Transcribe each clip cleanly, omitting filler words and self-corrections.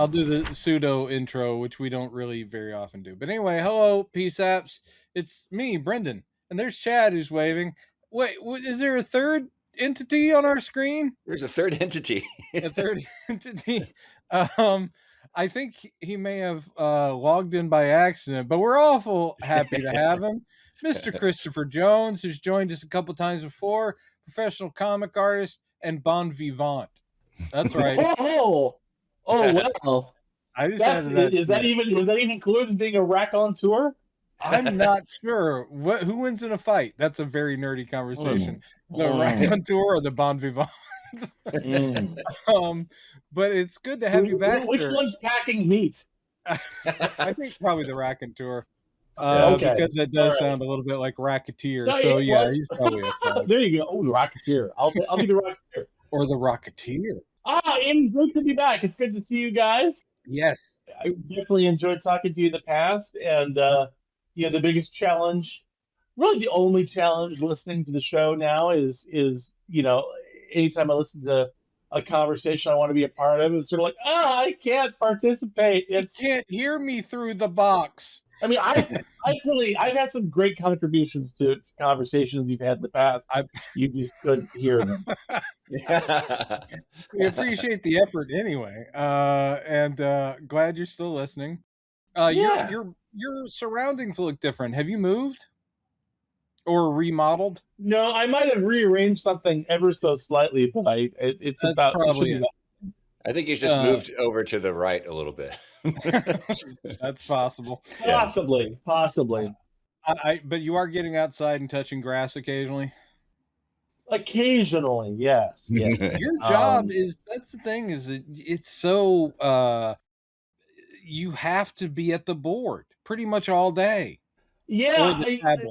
I'll do the pseudo intro, which we don't really very often do. But anyway, hello, Saps. It's me, Brendan, and there's Chad who's waving. Wait, is there a third entity on our screen? There's a third entity. A third entity. Um, I think he may have logged in by accident, but we're awful happy to have him. Mr. Christopher Jones, who's joined us a couple times before, professional comic artist and bon vivant. That's right. Well. I just is that even cooler than being a raconteur? I'm not sure. Who wins in a fight? That's a very nerdy conversation. The raconteur or the bon vivant? But it's good to have you back. Which one's packing meat? I think probably the raconteur. Because it does sound a little bit like racketeer. No, so yeah, he's probably a thug. There you go. Oh, the racketeer. I'll be the racketeer. Or the rocketeer. And good to be back. It's good to see you guys. Yes. I definitely enjoyed talking to you in the past. And the biggest challenge, really the only challenge listening to the show now is anytime I listen to a conversation I want to be a part of, it's sort of like, I can't participate. You can't hear me through the box. I mean, I've had some great contributions to conversations you've had in the past. You just couldn't hear them. We appreciate the effort anyway, and glad you're still listening. Your surroundings look different. Have you moved or remodeled? No, I might have rearranged something ever so slightly, but it's That's about probably it. I think he's just moved over to the right a little bit. That's possible. Possibly. But you are getting outside and touching grass occasionally? Occasionally, yes. Your job that's the thing, is it's so you have to be at the board pretty much all day. Yeah. The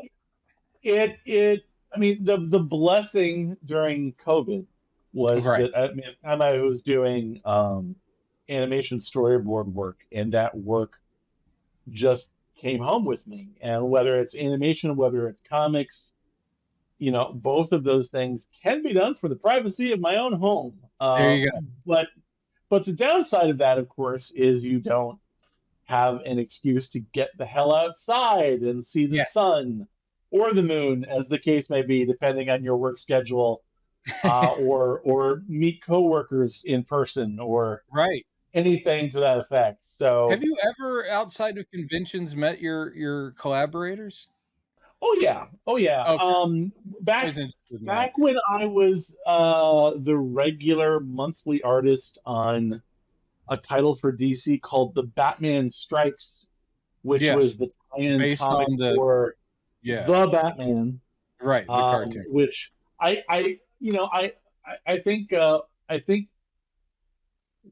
blessing during COVID was that at the time I was doing animation storyboard work, and that work just came home with me. And whether it's animation, whether it's comics, both of those things can be done for the privacy of my own home. There you go. But the downside of that, of course, is you don't have an excuse to get the hell outside and see the sun or the moon, as the case may be, depending on your work schedule, or meet coworkers in person, or anything to that effect. So, have you ever, outside of conventions, met your collaborators? Oh yeah. Okay. Back when I was the regular monthly artist on a title for DC called The Batman Strikes, which was the tie-in comic for the Batman, right? The cartoon, which I think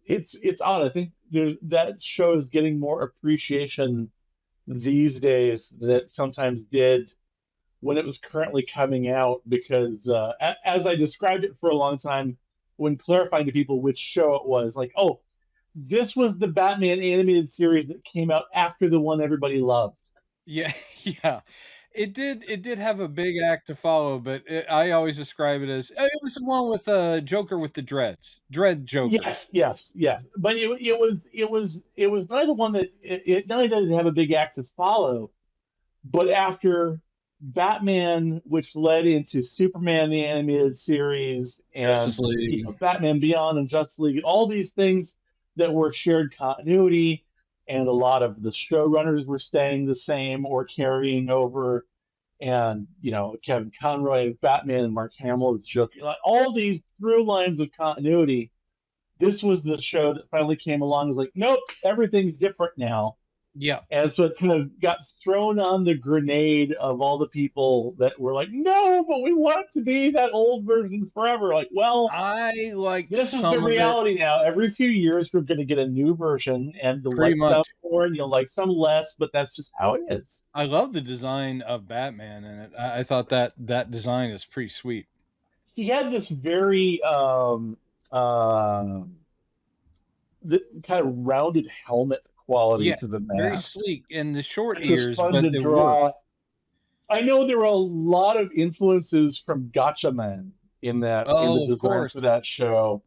it's odd. I think that show is getting more appreciation these days than it sometimes did when it was currently coming out, because as I described it for a long time, when clarifying to people which show it was, like, oh, this was the Batman animated series that came out after the one everybody loved. Yeah. It did have a big act to follow, but I always describe it as, it was the one with Joker with the dreads, Dread Joker. Yes. But it was not the one that it not only did it have a big act to follow, but after Batman, which led into Superman the animated series, and Batman Beyond and Justice League, all these things that were shared continuity. And a lot of the showrunners were staying the same or carrying over. And, Kevin Conroy as Batman and Mark Hamill as Joker. Like, all these through lines of continuity. This was the show that finally came along. It was like, nope, everything's different now. Yeah. And so it kind of got thrown on the grenade of all the people that were like, no, but we want to be that old version forever. Like, well, this is the reality now. Every few years, we're going to get a new version, and you'll like some more and you'll like some less, but that's just how it is. I love the design of Batman in it. I thought that design is pretty sweet. He had this very the kind of rounded helmet quality to the mask. Very sleek, and the short ears, but to draw. I know there were a lot of influences from Gotcha Man in the design for that show.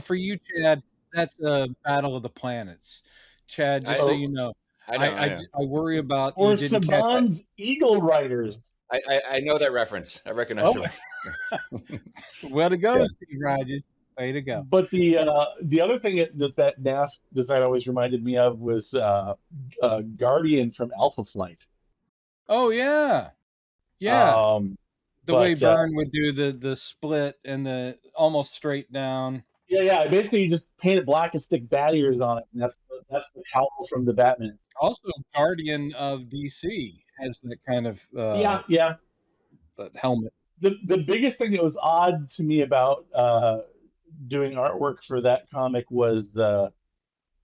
For you, Chad, That's a Battle of the Planets, Chad. Just so you know, I know. I worry about or you didn't catch it. Saban's Eagle Riders. I know that reference. I recognize the reference. Way to go, Steve Rogers. Way to go. But the other thing that NASC design always reminded me of was Guardian from Alpha Flight. Oh yeah, yeah. The way Byrne would do the split and the almost straight down. Yeah. Basically, you just paint it black and stick bat ears on it, and that's the cowl from the Batman. Also, Guardian of DC has that kind of yeah that helmet. The biggest thing that was odd to me about doing artwork for that comic was their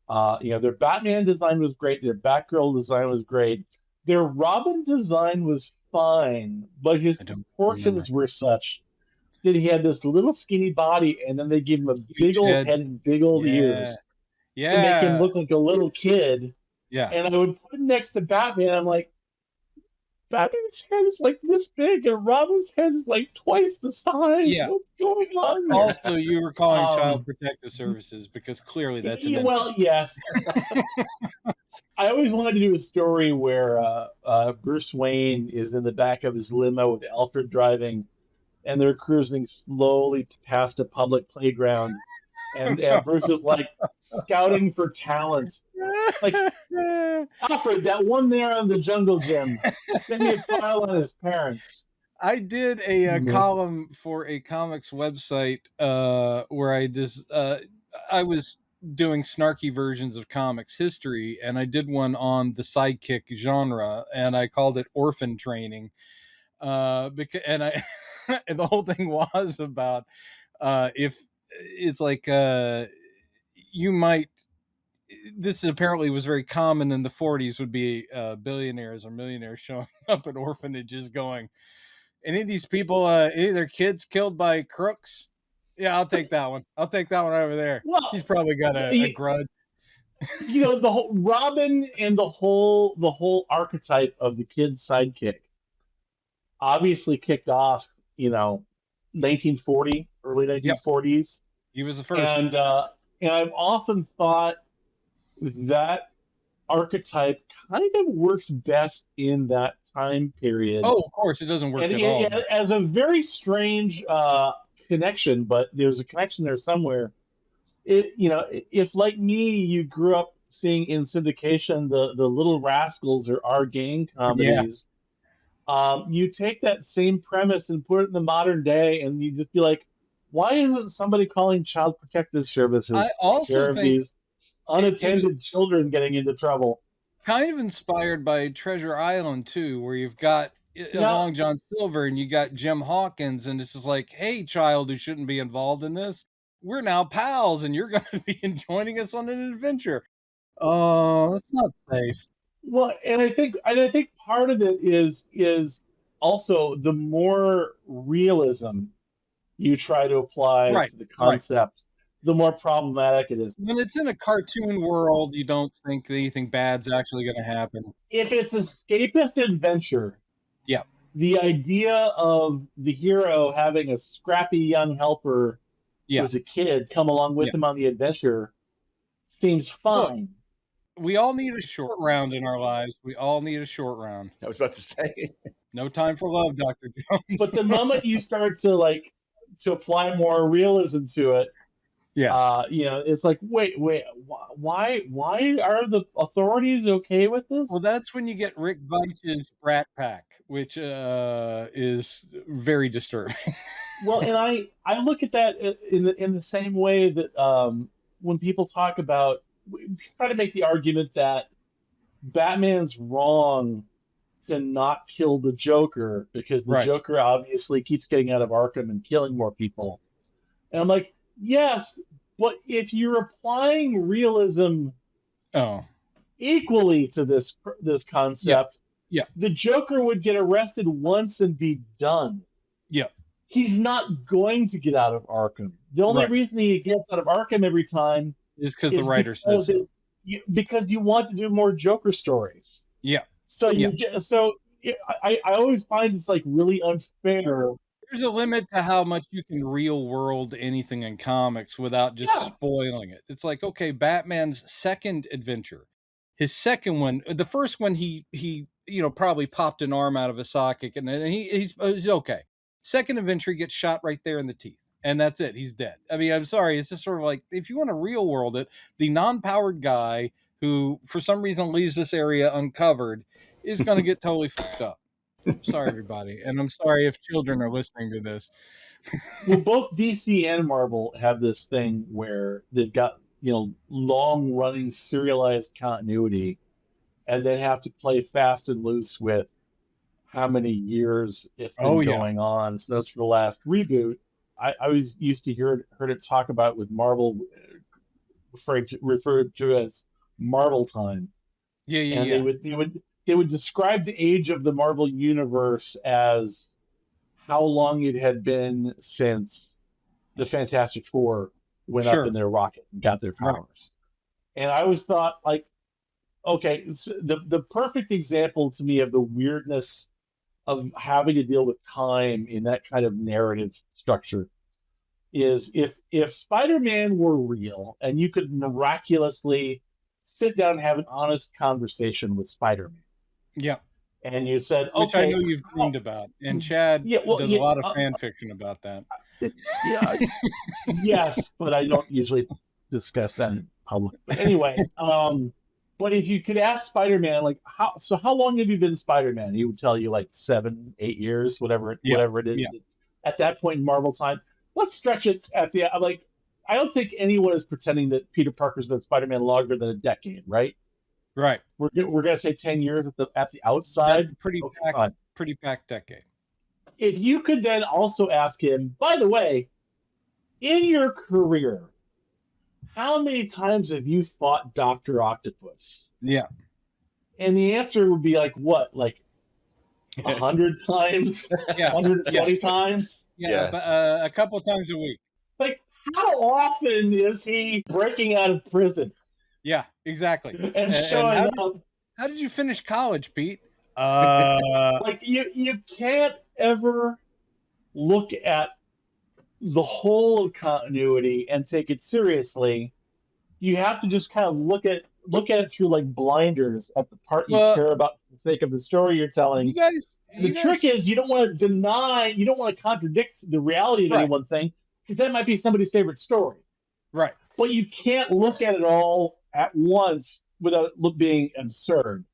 Batman design was great, their Batgirl design was great, their Robin design was fine, but his proportions were such that he had this little skinny body, and then they gave him a big old head and big old ears to make him look like a little kid. Yeah. And I would put him next to Batman. I'm like, Batman's head is like this big, and Robin's head is like twice the size. Yeah. What's going on here? Also, you were calling Child Protective Services because clearly that's an well, yes. I always wanted to do a story where Bruce Wayne is in the back of his limo with Alfred driving, and they're cruising slowly past a public playground, and Bruce is like scouting for talent. Like, Alfred, that one there on the jungle gym, send me a file on his parents. I did a column for a comics website where I was doing snarky versions of comics history, and I did one on the sidekick genre, and I called it Orphan Training. And the whole thing was about if it's like you might. This apparently was very common in the 40s, would be billionaires or millionaires showing up at orphanages going, any of these people, any of their kids killed by crooks? Yeah, I'll take that one. I'll take that one over there. Well, he's probably got a grudge. The whole Robin and the whole archetype of the kid sidekick obviously kicked off, 1940, early 1940s. Yep. He was the first. And I've often thought that archetype kind of works best in that time period. Oh, of course, it doesn't work at all. As a very strange connection, but there's a connection there somewhere. If like me, you grew up seeing in syndication the Little Rascals or Our Gang comedies, you take that same premise and put it in the modern day, and you just be like, why isn't somebody calling Child Protective Services I also think these unattended children getting into trouble? Kind of inspired by Treasure Island too, where you've got Long John Silver and you got Jim Hawkins, and it's just like, hey, child who shouldn't be involved in this, we're now pals, and you're going to be joining us on an adventure. Oh, that's not safe. Well, and I think part of it is also the more realism you try to apply to the concept, the more problematic it is. When it's in a cartoon world, you don't think anything bad's actually going to happen. If it's escapist adventure, the idea of the hero having a scrappy young helper who's a kid come along with him on the adventure seems fine. Look, we all need a short round in our lives. We all need a short round. I was about to say. No time for love, Dr. Jones. But the moment you start to apply more realism to it, it's like, wait, why are the authorities okay with this? Well, that's when you get Rick Veitch's Rat Pack, which is very disturbing. Well, and I look at that in the same way that when people talk about, try to make the argument that Batman's wrong to not kill the Joker because the Joker obviously keeps getting out of Arkham and killing more people. And I'm like, yes, but if you're applying realism equally to this concept, the Joker would get arrested once and be done. Yeah. He's not going to get out of Arkham. The only reason he gets out of Arkham every time is because the writer says so. Because you want to do more Joker stories. Yeah. So I always find it's like really unfair. there's a limit to how much you can real world anything in comics without just Yeah. spoiling it. It's like, okay, Batman's second adventure, his second one, the first one, he probably popped an arm out of a socket, and he's okay. Second adventure, he gets shot right there in the teeth, and that's it. He's dead. I mean, I'm sorry. It's just sort of like, if you want to real world it, the non-powered guy who, for some reason, leaves this area uncovered is going to get totally fucked up. Sorry, everybody, and I'm sorry if children are listening to this. Well, both DC and Marvel have this thing where they've got, long running serialized continuity, and they have to play fast and loose with how many years it's been going on. So that's for the last reboot. I was used to heard it talk about with Marvel, referred to as Marvel time. Yeah. They would describe the age of the Marvel universe as how long it had been since the Fantastic Four went up in their rocket and got their powers. Right. And I always thought, like, okay, so the perfect example to me of the weirdness of having to deal with time in that kind of narrative structure is if Spider-Man were real and you could miraculously sit down and have an honest conversation with Spider-Man. Yeah. And you said, okay. Which I know you've dreamed about. And Chad does a lot of fan fiction about that. Yes, but I don't usually discuss that in public. But anyway, but if you could ask Spider-Man, like, how long have you been Spider-Man? He would tell you, like, 7, 8 years, whatever it is. Yeah. At that point in Marvel time, let's stretch it I don't think anyone is pretending that Peter Parker's been Spider-Man longer than a decade, right? Right. We're gonna say 10 years at the outside. That's pretty packed decade. If you could then also ask him, by the way, in your career, how many times have you fought Dr. Octopus? Yeah. And the answer would be like, what? Like 100 times? 120 times? Yeah. But, a couple of times a week. Like, how often is he breaking out of prison? Yeah, exactly. And showing up. How did you finish college, Pete? Like, you can't ever look at the whole continuity and take it seriously. You have to just kind of look at it through like blinders at the part you care about for the sake of the story you're telling. The trick is you don't want to contradict the reality of any one thing, because that might be somebody's favorite story. Right. But you can't look at it all at once without being absurd.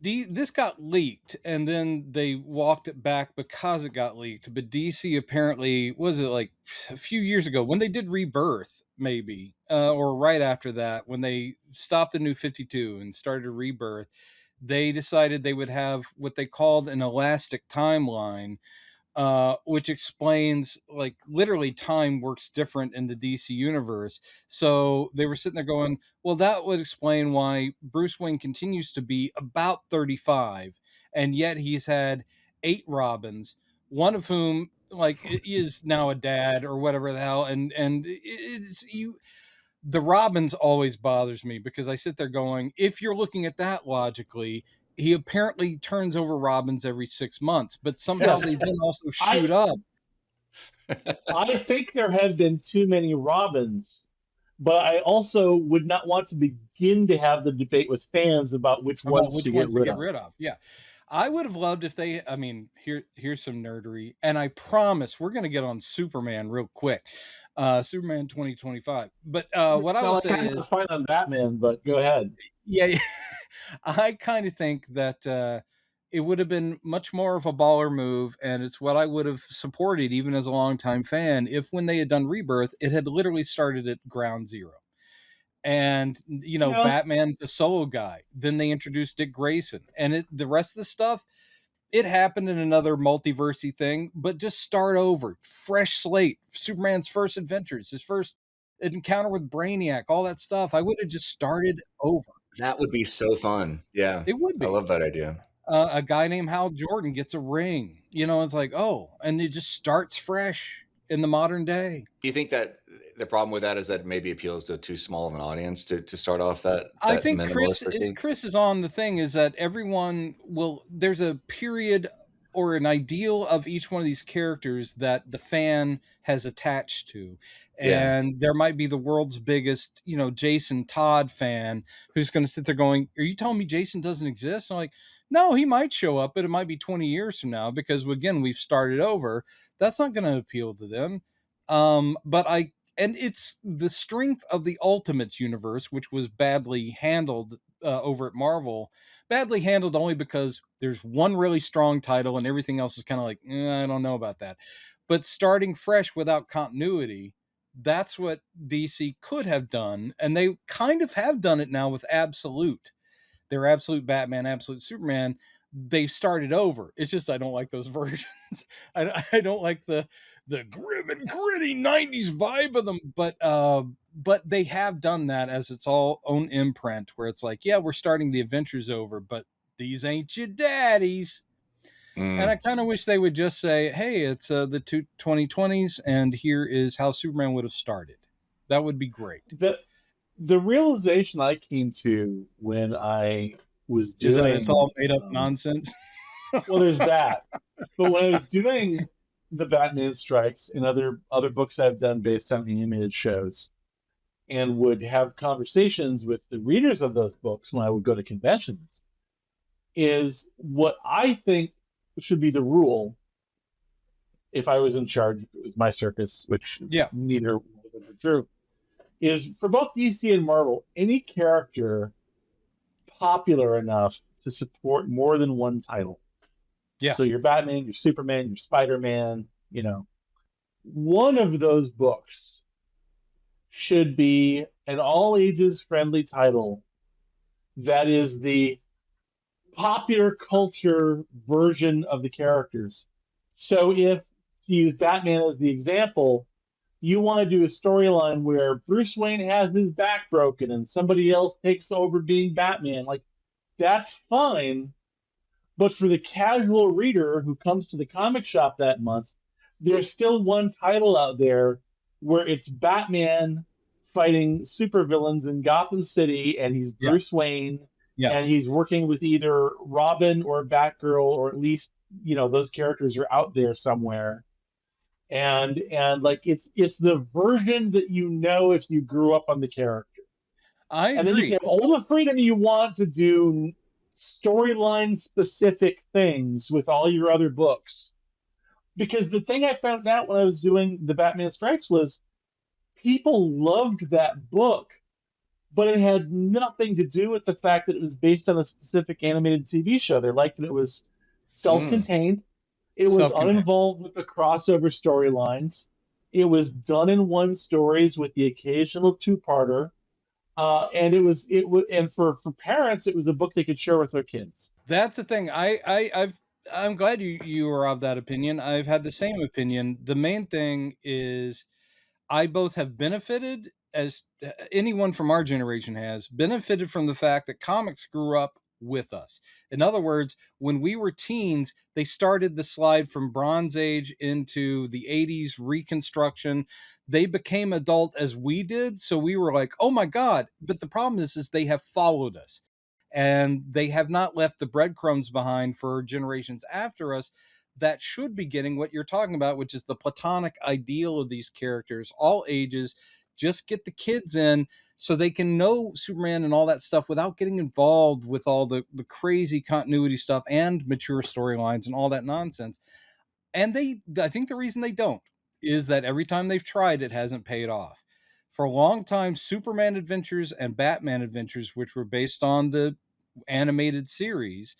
This got leaked, and then they walked it back because it got leaked. But DC apparently, was it like a few years ago when they did Rebirth, maybe, or right after that, when they stopped the New 52 and started Rebirth, they decided they would have what they called an elastic timeline, which explains, like, literally time works different in the DC universe. So they were sitting there going, well, that would explain why Bruce Wayne continues to be about 35, and yet he's had 8 Robins, one of whom, like, is now a dad or whatever the hell. And the Robins always bothers me, because I sit there going, if you're looking at that logically, he apparently turns over Robins every 6 months, but somehow they then also shoot up. I think there have been too many Robins, but I also would not want to begin to have the debate with fans about which ones to get rid of. Yeah. I would have loved if they, I mean, here's some nerdery, and I promise we're going to get on Superman real quick. Superman 2025. But what I would say is fight on Batman, but go ahead. Yeah. I kind of think that it would have been much more of a baller move, and it's what I would have supported even as a longtime fan, if when they had done Rebirth, it had literally started at ground zero. And, Batman's a solo guy. Then they introduced Dick Grayson, and the rest of the stuff, it happened in another multiversey thing, but just start over, fresh slate. Superman's first adventures, his first encounter with Brainiac, all that stuff. I would have just started over. That would be so fun. Yeah. It would be. I love that idea. A guy named Hal Jordan gets a ring. It's like, and it just starts fresh in the modern day. Do you think that the problem with that is that maybe appeals to too small of an audience to start off that I think Chris is on the thing, is that everyone there's a period or an ideal of each one of these characters that the fan has attached to. Yeah. And there might be the world's biggest, Jason Todd fan who's going to sit there going, "Are you telling me Jason doesn't exist?" I'm like, no, he might show up, but it might be 20 years from now because, again, we've started over. That's not going to appeal to them. And it's the strength of the Ultimates universe, which was badly handled over at Marvel. Badly handled only because there's one really strong title and everything else is kind of like, I don't know about that. But starting fresh without continuity, that's what DC could have done. And they kind of have done it now with Absolute. Their Absolute Batman, Absolute Superman. They started over. It's just I don't like those versions. I don't like the grim and gritty 90s vibe of them, but they have done that as its all own imprint where it's like, yeah, we're starting the adventures over, but these ain't your daddies. And I kind of wish they would just say, hey, it's the 2020s and here is how Superman would have started. That would be great. The realization I came to when I was doing is that it's all made up nonsense. Well, there's that. But when I was doing the Batman Strikes and other books I've done based on animated shows, and would have conversations with the readers of those books when I would go to conventions, is what I think should be the rule if I was in charge, if it was my circus, which neither would be true, is for both DC and Marvel, any character popular enough to support more than one title. Yeah. So your Batman, your Superman, your Spider-Man, one of those books should be an all ages friendly title that is the popular culture version of the characters. So if, to use Batman as the example, you want to do a storyline where Bruce Wayne has his back broken and somebody else takes over being Batman, like, that's fine. But for the casual reader who comes to the comic shop that month, there's still one title out there where it's Batman fighting supervillains in Gotham City, and he's Bruce Wayne, and he's working with either Robin or Batgirl, or at least, those characters are out there somewhere. And like it's the version that if you grew up on the character. I agree. And then you can have all the freedom you want to do storyline specific things with all your other books. Because the thing I found out when I was doing the Batman Strikes was people loved that book, but it had nothing to do with the fact that it was based on a specific animated TV show. They liked that it was self-contained. It was uninvolved with the crossover storylines. It was done in one stories with the occasional two-parter. And and for parents, it was a book they could share with their kids. That's the thing. I'm glad you are of that opinion. I've had the same opinion. The main thing is I both have benefited, as anyone from our generation has benefited, from the fact that comics grew up with us. In other words, when we were teens, they started the slide from Bronze Age into the 80s Reconstruction. They became adult as we did, so we were like, oh my God. But the problem is they have followed us, and they have not left the breadcrumbs behind for generations after us that should be getting what you're talking about, which is the platonic ideal of these characters, all ages. Just get the kids in so they can know Superman and all that stuff without getting involved with all the crazy continuity stuff and mature storylines and all that nonsense. And I think the reason they don't is that every time they've tried, it hasn't paid off. For a long time, Superman Adventures and Batman Adventures, which were based on the animated series,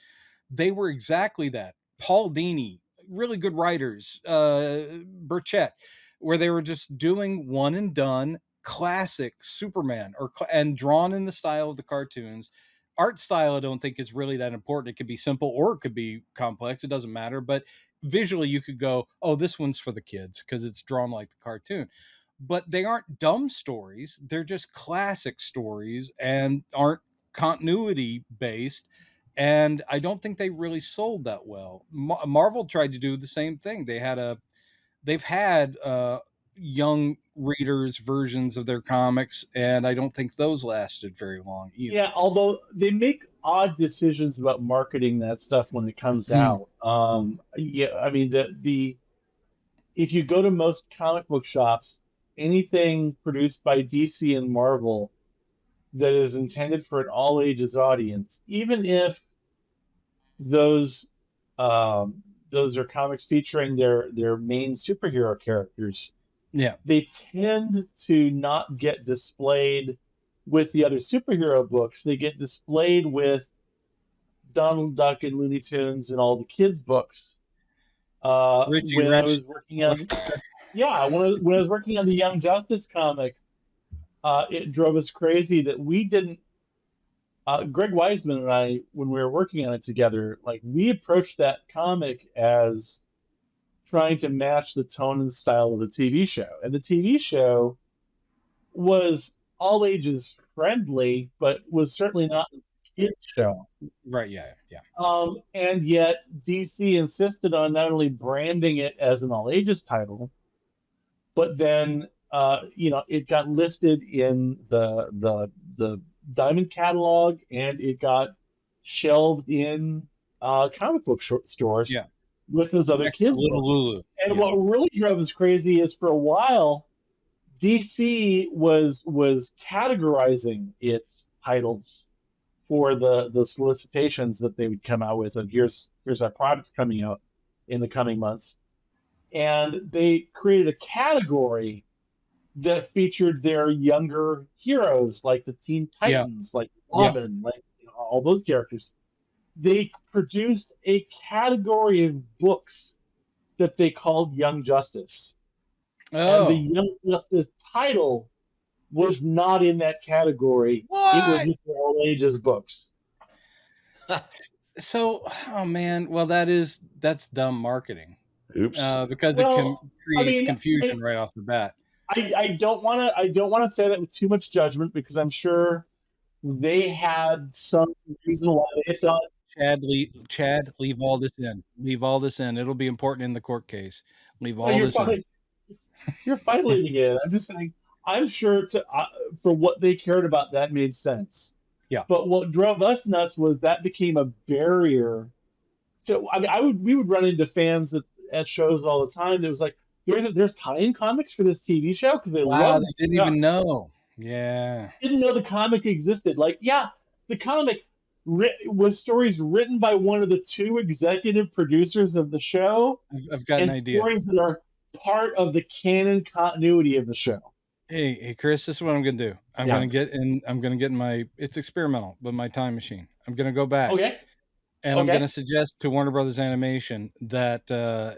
they were exactly that. Paul Dini, really good writers, Burchett, where they were just doing one and done classic Superman, and drawn in the style of the cartoons. Art style, I don't think is really that important. It could be simple or it could be complex. It doesn't matter. But visually, you could go, oh, this one's for the kids because it's drawn like the cartoon. But they aren't dumb stories. They're just classic stories and aren't continuity based. And I don't think they really sold that well. Marvel tried to do the same thing. They've had young readers' versions of their comics, and I don't think those lasted very long either. Yeah, although they make odd decisions about marketing that stuff when it comes out. Yeah, I mean the if you go to most comic book shops, anything produced by DC and Marvel that is intended for an all ages audience, even if those those are comics featuring their main superhero characters, Yeah. they tend to not get displayed with the other superhero books. They get displayed with Donald Duck and Looney Tunes and all the kids' books. Richie When I Rich was working on, yeah, when I was working on the Young Justice comic, it drove us crazy that we didn't. Greg Weisman and I, when we were working on it together, like we approached that comic as trying to match the tone and style of the TV show, and the TV show was all ages friendly, but was certainly not a kids show. Right, yeah. And yet DC insisted on not only branding it as an all ages title, but then it got listed in the Diamond catalog, and it got shelved in comic book stores with those other Next to kids. Little Lulu. And what really drove us crazy is for a while, DC was categorizing its titles for the solicitations that they would come out with. And here's our product coming out in the coming months, and they created a category that featured their younger heroes, like the Teen Titans, like Robin, like all those characters. They produced a category of books that they called Young Justice. And the Young Justice title was not in that category. What? It was just all ages books. So, oh man, well that's dumb marketing. Oops. Because it creates confusion right off the bat. I don't want to say that with too much judgment, because I'm sure they had some reason why they thought. Chad, leave all this in. Leave all this in. It'll be important in the court case. Leave all this in. You're fighting again. I'm just saying. I'm sure for what they cared about, that made sense. Yeah. But what drove us nuts was that became a barrier. We would run into fans at shows all the time. There was like, there's tie-in comics for this TV show, because they didn't even know. Yeah. Didn't know the comic existed. Like, the comic was stories written by one of the two executive producers of the show. I've got an idea. Stories that are part of the canon continuity of the show. Hey, Chris, this is what I'm going to do. I'm going to get in my, it's experimental, but my time machine. I'm going to go back. Okay. And I'm going to suggest to Warner Brothers Animation that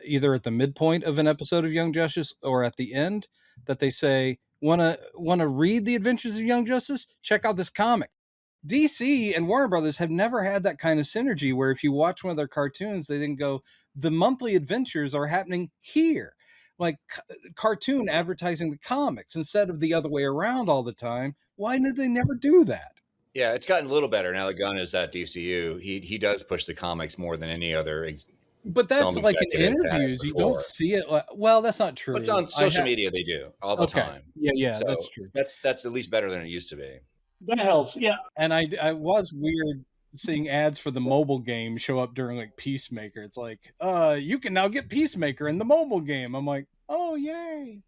either at the midpoint of an episode of Young Justice or at the end, that they say, want to read the Adventures of Young Justice? Check out this comic. DC and Warner Brothers have never had that kind of synergy where if you watch one of their cartoons, they then go, the monthly adventures are happening here. Like cartoon advertising the comics instead of the other way around all the time. Why did they never do that? Yeah, it's gotten a little better now that Gunn is at DCU. He does push the comics more than any other. But that's like in interviews, you don't see it. Well, that's not true. It's on social media, they do all the time. Yeah, so that's true. That's at least better than it used to be. That helps, yeah. And I was weird seeing ads for the mobile game show up during like Peacemaker. It's like, you can now get Peacemaker in the mobile game. I'm like, oh yay!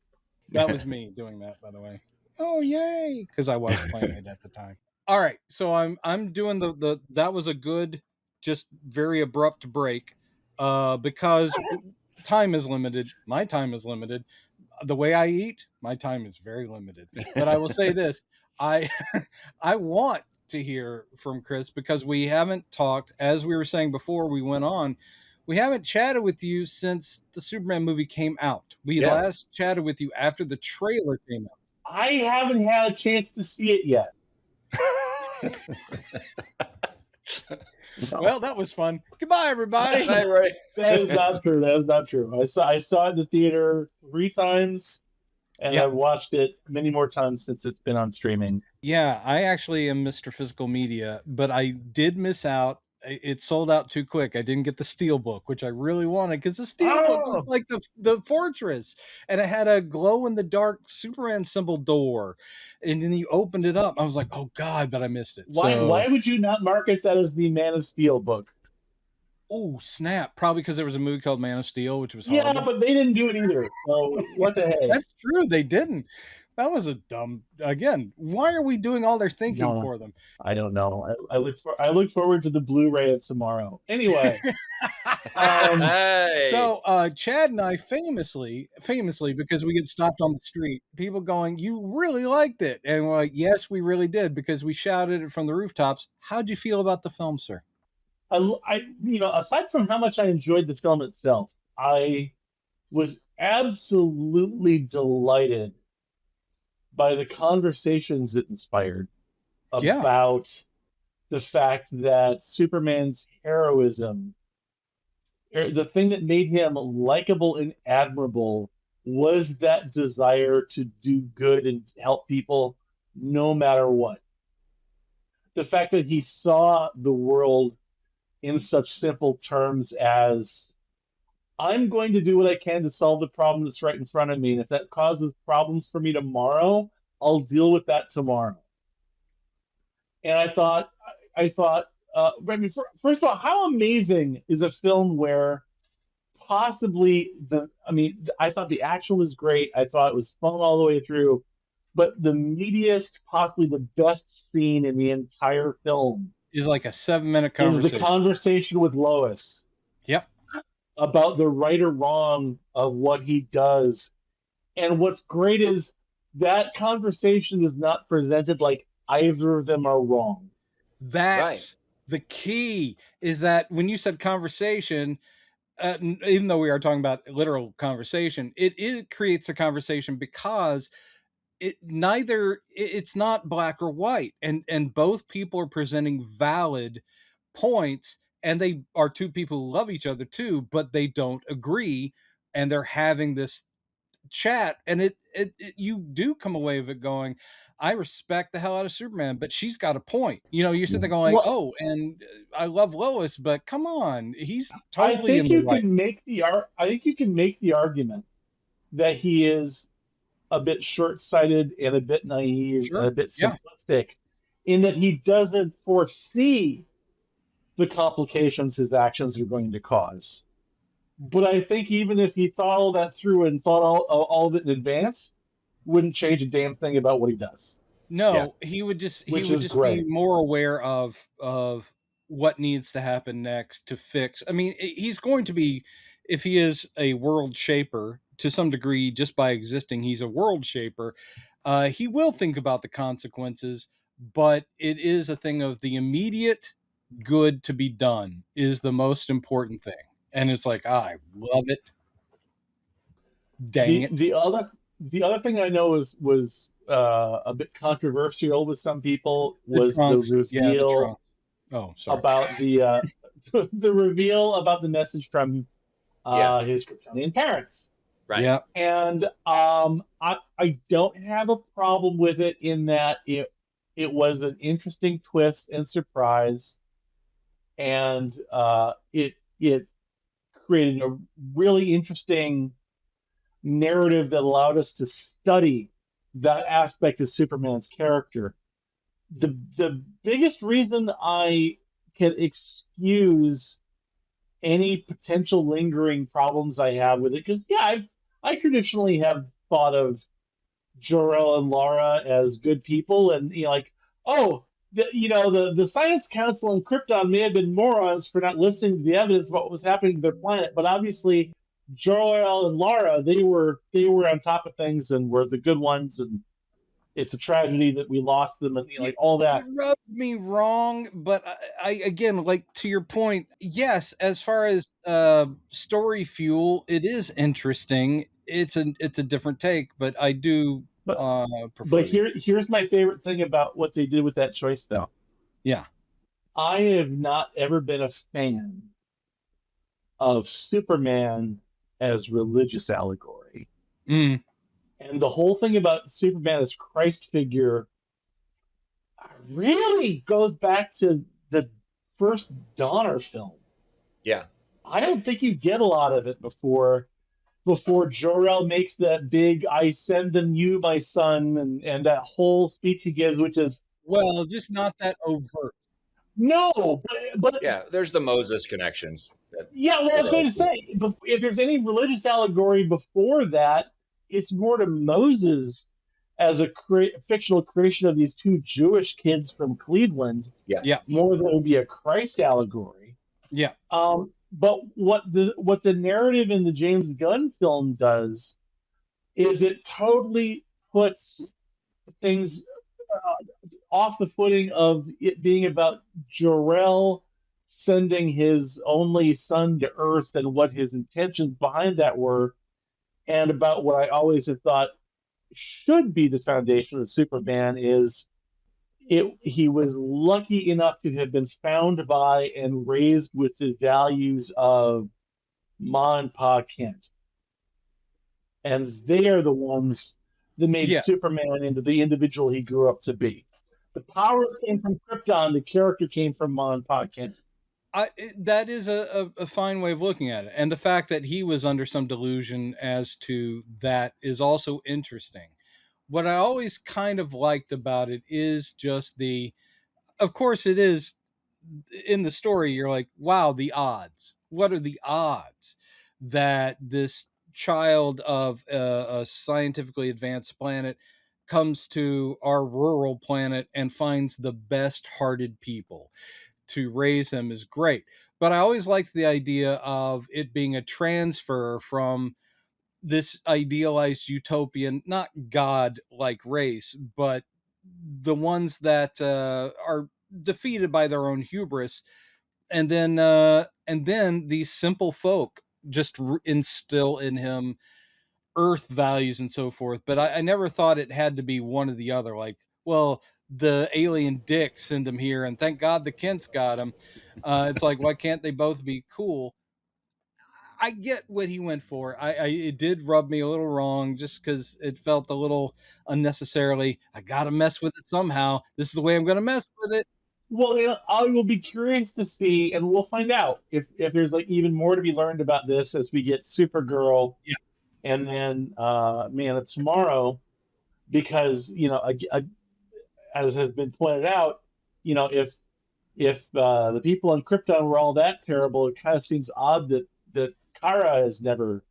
That was me doing that, by the way. Oh yay! Because I was playing it at the time. All right, so I'm doing the that was a good, just very abrupt break, because time is limited. My time is limited. The way I eat, my time is very limited. But I will say this: I want to hear from Chris, because we haven't talked, as we were saying before we went on. We haven't chatted with you since the Superman movie came out. We last chatted with you after the trailer came out. I haven't had a chance to see it yet. Well, that was fun. Goodbye, everybody. Right. That is not true. That is not true. I saw it in the theater 3 times, and I've watched it many more times since it's been on streaming. Yeah, I actually am Mr. Physical Media, but I did miss out it sold out too quick. I didn't get the Steelbook, which I really wanted, because the Steelbook Oh, looked like the fortress, and it had a glow in the dark Superman symbol door, and then you opened it up. I was like, oh god, but I missed it. why So, would you not market that as the Man of Steel book? oh snap! Probably because there was a movie called Man of Steel, which was Yeah, horrible. but they didn't do it either. So what the heck? That's true. They didn't. That was a dumb. Again, why are we doing all their thinking No, for them? I don't know. I look forward to the Blu-ray of tomorrow. Anyway, Hey. So Chad and I famously, because we get stopped on the street, people going, "You really liked it," and we're like, "Yes, we really did," because we shouted it from the rooftops. How'd you feel about the film, sir? you know, aside from how much I enjoyed the film itself, I was absolutely delighted by the conversations it inspired Yeah, about the fact that Superman's heroism, the thing that made him likable and admirable, was that desire to do good and help people no matter what. The fact that he saw the world in such simple terms as, I'm going to do what I can to solve the problem that's right in front of me. And if that causes problems for me tomorrow, I'll deal with that tomorrow. And I thought, I mean, first of all, how amazing is a film where possibly I thought the action was great. I thought it was fun all the way through, but the meatiest, possibly the best scene in the entire film is like a 7-minute is conversation. the conversation with Lois Yep. about the right or wrong of what he does. And what's great is that conversation is not presented like either of them are wrong. That's the key. Is that when you said conversation, even though we are talking about literal conversation, it creates a conversation because it's not black or white, and both people are presenting valid points, and they are two people who love each other too, but they don't agree, and they're having this chat, and you do come away with it going, I respect the hell out of Superman, but she's got a point. You're sitting there going, Well, oh, and I love Lois, but come on, he's I totally in think the you right. can make I think you can make the argument that he is a bit short-sighted and a bit naive and Sure. a bit Yeah. simplistic in that he doesn't foresee the complications his actions are going to cause. But I think even if he thought all that through and thought all of it in advance, wouldn't change a damn thing about what he does. No, he would just be more aware of what needs to happen next to fix. I mean, he's going to be, if he is a world shaper to some degree, just by existing, he's a world shaper. He will think about the consequences, but it is a thing of the immediate good to be done is the most important thing. And it's like, I love it. Dang it. The other thing I know was a bit controversial with some people was the reveal about the the reveal about the message from his Kryptonian parents. Right. Yeah. And I don't have a problem with it in that it was an interesting twist and surprise, and it created a really interesting narrative that allowed us to study that aspect of Superman's character. The biggest reason I can excuse any potential lingering problems I have with it, because I traditionally have thought of Jor-El and Lara as good people, and the Science Council and Krypton may have been morons for not listening to the evidence about what was happening to their planet, but obviously Jor-El and Lara, they were on top of things and were the good ones, and it's a tragedy that we lost them, and all that. It rubbed me wrong, but I again, like to your point, yes, as far as story fuel, it is interesting. It's a different take, but I do prefer. But here's my favorite thing about what they did with that choice, though. Yeah, I have not ever been a fan of Superman as religious allegory. Mm. And the whole thing about Superman as Christ figure really goes back to the first Donner film. Yeah. I don't think you get a lot of it before Jor-El makes that big "I send them you, my son," and that whole speech he gives, which is Well, just not that overt. no, but Yeah, there's the Moses connections. yeah, well, I was going to say, if there's any religious allegory before that, it's more to Moses as a fictional creation of these two Jewish kids from Cleveland, Yeah. more than it would be a Christ allegory. Yeah. But what the narrative in the James Gunn film does is it totally puts things off the footing of it being about Jor-El sending his only son to Earth and what his intentions behind that were, and about what I always have thought should be the foundation of Superman is he was lucky enough to have been found by and raised with the values of Ma and Pa Kent. And they are the ones that made Superman into the individual he grew up to be. The powers came from Krypton. The character came from Ma and Pa Kent. That is a fine way of looking at it. And the fact that he was under some delusion as to that is also interesting. What I always kind of liked about it is just of course it is in the story, you're like, wow, the odds. What are the odds that this child of a scientifically advanced planet comes to our rural planet and finds the best-hearted people to raise him is great. But I always liked the idea of it being a transfer from this idealized utopian, not god-like race, but the ones that are defeated by their own hubris, and then these simple folk just instill in him earth values and so forth. But I never thought it had to be one or the other. Like, well, the alien dicks send him here, and thank God the Kents got him. It's like, why can't they both be cool? I get what he went for. It did rub me a little wrong just because it felt a little unnecessarily. I gotta mess with it somehow. This is the way I'm gonna mess with it. Well, I will be curious to see, and we'll find out if there's like even more to be learned about this as we get Supergirl, and then Man of Tomorrow, because as has been pointed out, if the people on Krypton were all that terrible, it kind of seems odd that Kara has never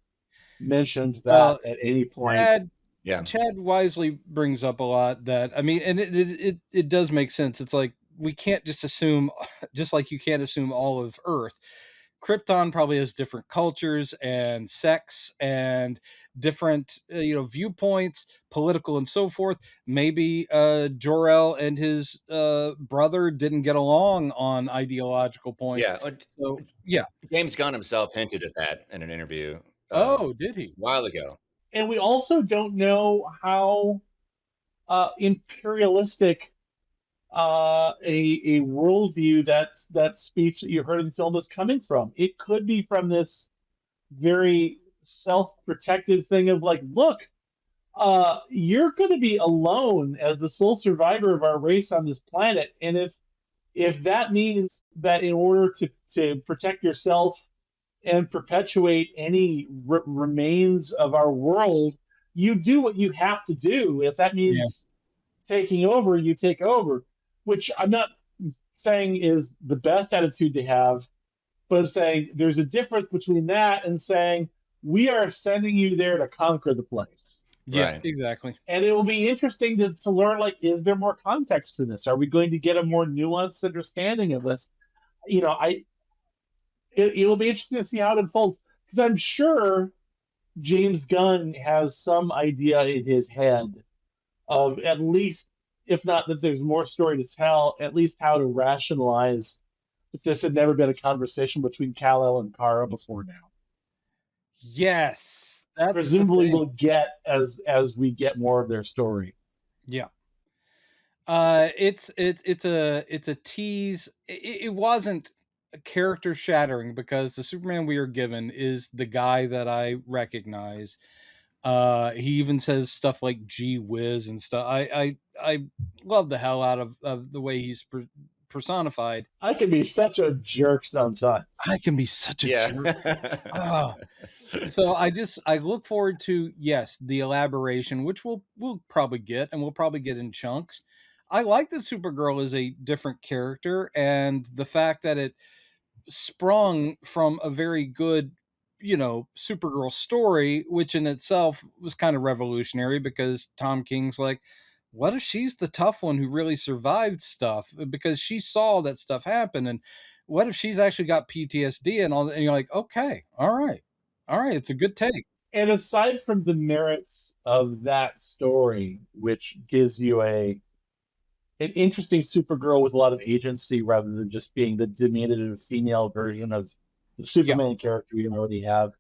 mentioned that at any point. Chad wisely brings up a lot that, I mean, and it does make sense. It's like, we can't just assume, just like you can't assume all of Earth. Krypton probably has different cultures and sects and different viewpoints, political and so forth. Maybe Jor-El and his brother didn't get along on ideological points. So James Gunn himself hinted at that in an interview. Did he? A while ago. And we also don't know how imperialistic a worldview that speech that you heard in the film is coming from. It could be from this very self-protective thing of like, look, you're going to be alone as the sole survivor of our race on this planet, and if that means that in order to protect yourself and perpetuate any remains of our world, you do what you have to do. If that means taking over, you take over, which I'm not saying is the best attitude to have, but I'm saying there's a difference between that and saying, we are sending you there to conquer the place. Yeah, exactly. And it will be interesting to learn, like, is there more context to this? Are we going to get a more nuanced understanding of this? It will be interesting to see how it unfolds, because I'm sure James Gunn has some idea in his head of, at least, if not that there's more story to tell, at least how to rationalize if this had never been a conversation between Kal-El and Kara before now. Yes, that's presumably we'll get as we get more of their story. Yeah. It's a tease. It wasn't character shattering because the Superman we are given is the guy that I recognize. He even says stuff like "gee whiz" and stuff. I love the hell out of the way he's personified. I can be such a jerk sometimes. I can be such a jerk. Yeah. So I look forward to, yes, the elaboration, which we'll probably get, and we'll probably get in chunks. I like that Supergirl is a different character, and the fact that it sprung from a very good, Supergirl story, which in itself was kind of revolutionary because Tom King's like, what if she's the tough one who really survived stuff, because she saw that stuff happen, and what if she's actually got PTSD and all that? And you're like, okay, all right, it's a good take. And aside from the merits of that story, which gives you an interesting Supergirl with a lot of agency rather than just being the diminutive female version of the Superman character we already have.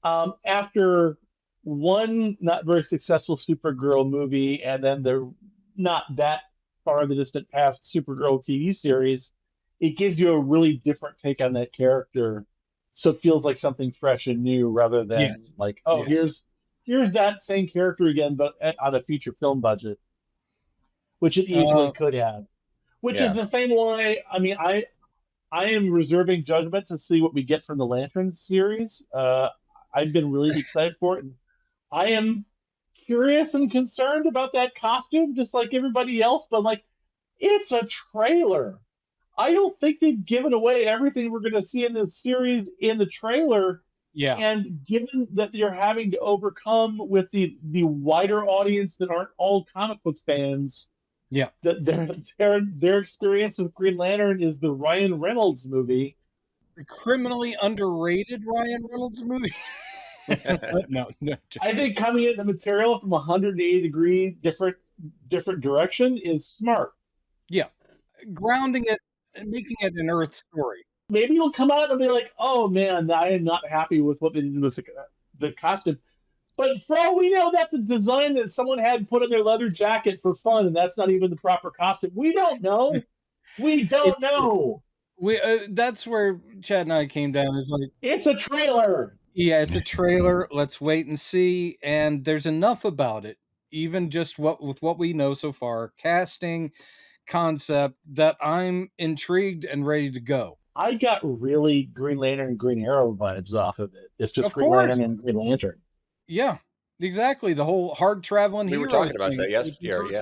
After one not very successful Supergirl movie, and then the not that far in the distant past Supergirl TV series, it gives you a really different take on that character. So it feels like something fresh and new rather than like, oh, here's that same character again, but on a feature film budget, which it easily could have. Which is the same way. I mean, I am reserving judgment to see what we get from the Lantern series. I've been really excited for it. And I am curious and concerned about that costume, just like everybody else. But like, it's a trailer. I don't think they've given away everything we're going to see in this series in the trailer. Yeah. And given that you're having to overcome with the wider audience that aren't all comic book fans, that their experience with Green Lantern is the Ryan Reynolds movie, the criminally underrated Ryan Reynolds movie. No. I think coming at the material from 180-degree different direction is smart. Yeah, grounding it and making it an Earth story. Maybe you'll come out and be like, "Oh man, I am not happy with what they did with the costume." But for all we know, that's a design that someone had put on their leather jacket for fun, and that's not even the proper costume. We don't know. We don't know. That's where Chad and I came down. It's like, it's a trailer. Yeah, it's a trailer. Let's wait and see. And there's enough about it, even just with what we know so far, casting, concept, that I'm intrigued and ready to go. I got really Green Lantern and Green Arrow vibes off of it. It's just Green Lantern and Green Lantern. Yeah, exactly. The whole hard traveling. We were talking about that yesterday.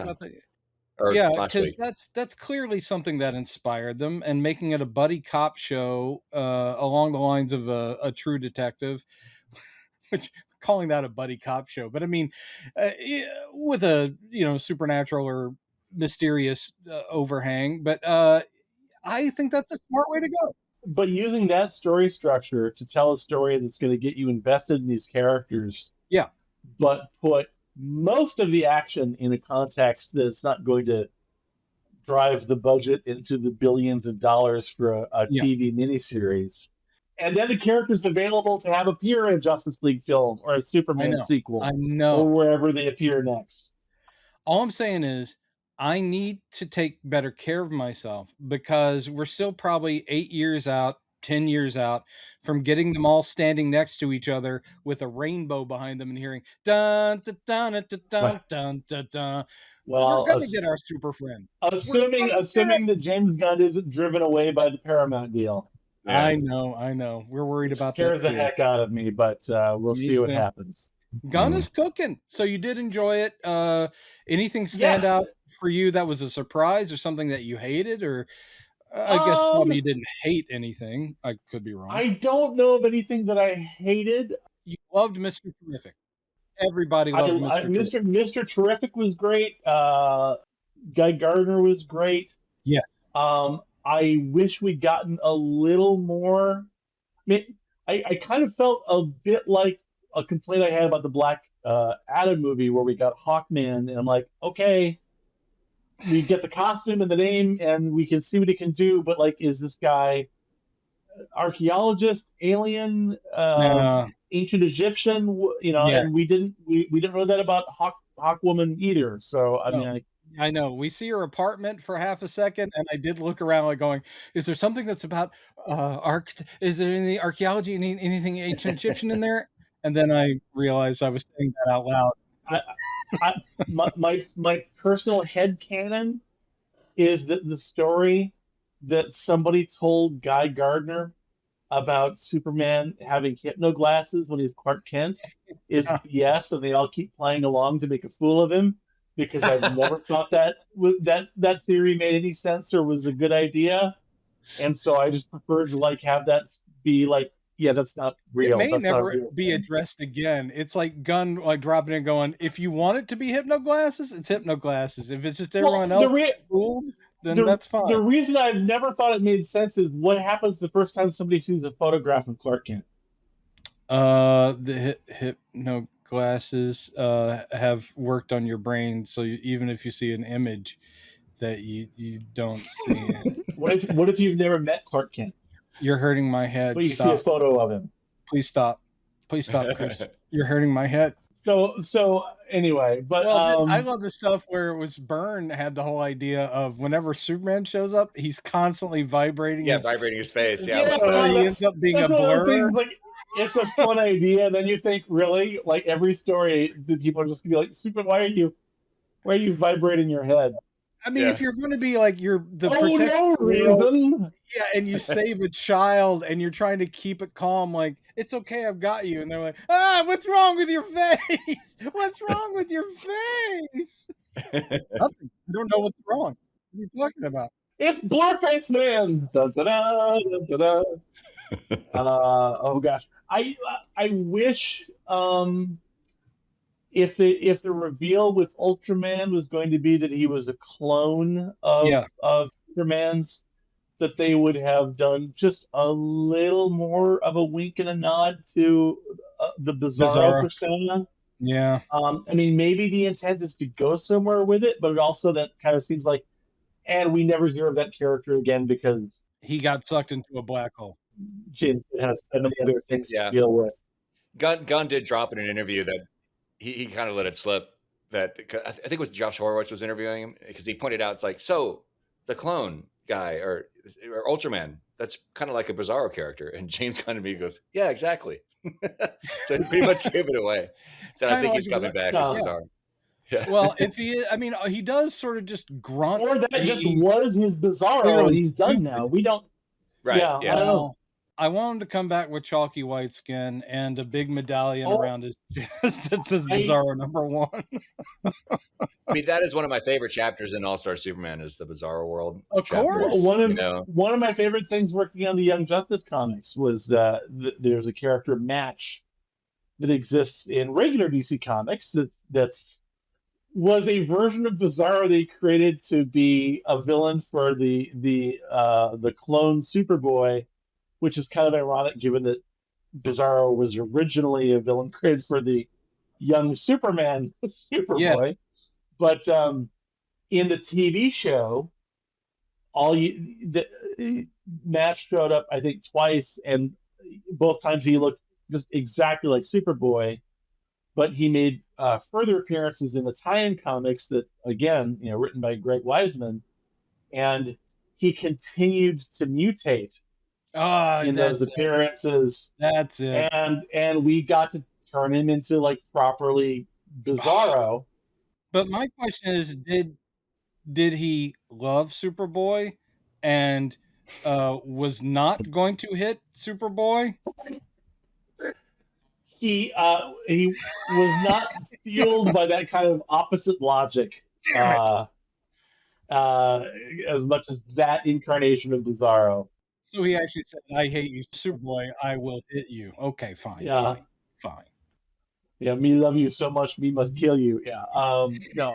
Yeah, because that's clearly something that inspired them, and making it a buddy cop show along the lines of a True Detective, which calling that a buddy cop show, but I mean, with a supernatural or mysterious overhang. But I think that's a smart way to go. But using that story structure to tell a story that's going to get you invested in these characters, but put most of the action in a context that's not going to drive the budget into the billions of dollars for a TV miniseries. And then the characters available to have appear in a Justice League film or a Superman sequel. Or wherever they appear next. All I'm saying is I need to take better care of myself, because we're still probably 8 years out, 10 years out from getting them all standing next to each other with a rainbow behind them and hearing dun dun dun dun dun dun dun dun. Well, we're gonna get our super friend. Assuming that James Gunn isn't driven away by the Paramount deal. Yeah. I know. We're worried about that. Scares the heck out of me, but we'll see what happens. Gunn is cooking. So you did enjoy it. Anything stand out for you that was a surprise, or something that you hated, or I guess probably you didn't hate anything. I could be wrong. I don't know of anything that I hated. You loved Mr. Terrific. Everybody loved Mr. Terrific. Mr. Terrific was great. Guy Gardner was great. Yes. I wish we'd gotten a little more. I mean, I kind of felt a bit like a complaint I had about the Black Adam movie, where we got Hawkman, and I'm like, okay, we get the costume and the name, and we can see what he can do, but like, is this guy archaeologist, alien, ancient Egyptian? And we didn't know that about Hawkwoman either. So I mean, I know we see her apartment for half a second, and I did look around like going, is there something that's about is there any archaeology, anything ancient Egyptian in there? And then I realized I was saying that out loud. My personal headcanon is that the story that somebody told Guy Gardner about Superman having hypno glasses when he's Clark Kent is BS, and they all keep playing along to make a fool of him, because I've never thought that theory made any sense or was a good idea, and so I just prefer to like have that be like, yeah, that's not It real. may That's not a never real be thing. addressed again. It's like Gunn like dropping in going, if you want it to be hypno glasses, it's hypno glasses. If it's just everyone Well, else fooled, then that's the fine. reason I've never thought it made sense is what happens the first time somebody sees a photograph of Clark Kent. The hypno glasses have worked on your brain, so even if you see an image that you don't see it, What if you've never met Clark Kent, you're hurting my head. but you see a Stop. photo of him? Please stop, Chris. You're hurting my head. So anyway, but Well, I love the stuff where it was Byrne had the whole idea of whenever Superman shows up, he's constantly vibrating. Vibrating his face. Yeah, yeah, so he ends up being a blur. Like, it's a fun idea. Then you think, really, like every story, the people are just gonna be like, Superman, why are you vibrating your head? I mean, if you're going to be like the protector, no reason. Yeah, and you save a child and you're trying to keep it calm, like, it's okay, I've got you. And they're like, what's wrong with your face? What's wrong with your face? Nothing. I don't know what's wrong. What are you talking about? It's Blurface Man. Da, da, da, da, da. Oh gosh, I wish if the reveal with Ultraman was going to be that he was a clone of Superman's, that they would have done just a little more of a wink and a nod to the Bizarro persona. Yeah. I mean, maybe the intent is to go somewhere with it, but it also that kind of seems like, and we never hear of that character again because he got sucked into a black hole. James has so many other things to deal with. Gunn did drop in an interview that he kind of let it slip that I think it was Josh Horowitz was interviewing him, because he pointed out, it's like, so the clone guy or Ultraman, that's kind of like a Bizarro character, and James kind of goes, yeah, exactly. So he pretty much gave it away that I think he's coming back as Bizarro. Yeah. Well, if he does sort of just grunt, or that just was his Bizarro, and he's done now. We don't. Right. Yeah. I don't know. I want him to come back with chalky white skin and a big medallion around his chest that says Bizarro #1. I mean, that is one of my favorite chapters in All-Star Superman, is the Bizarro world. Of course. One of my favorite things working on the Young Justice comics was there's a character match that exists in regular DC comics that's was a version of Bizarro they created to be a villain for the clone Superboy, which is kind of ironic given that Bizarro was originally a villain created for the young Superman Superboy. Yeah. But in the TV show, the Match showed up, I think, twice, and both times he looked just exactly like Superboy. But he made further appearances in the tie-in comics that, again, written by Greg Weisman, and he continued to mutate in those appearances. That's it. And we got to turn him into like properly Bizarro. But my question is, did he love Superboy and was not going to hit Superboy? He was not fueled by that kind of opposite logic as much as that incarnation of Bizarro. So he actually said, I hate you, Superboy, I will hit you. Okay, fine. Yeah. Fine. Yeah, me love you so much, me must kill you. Yeah. No.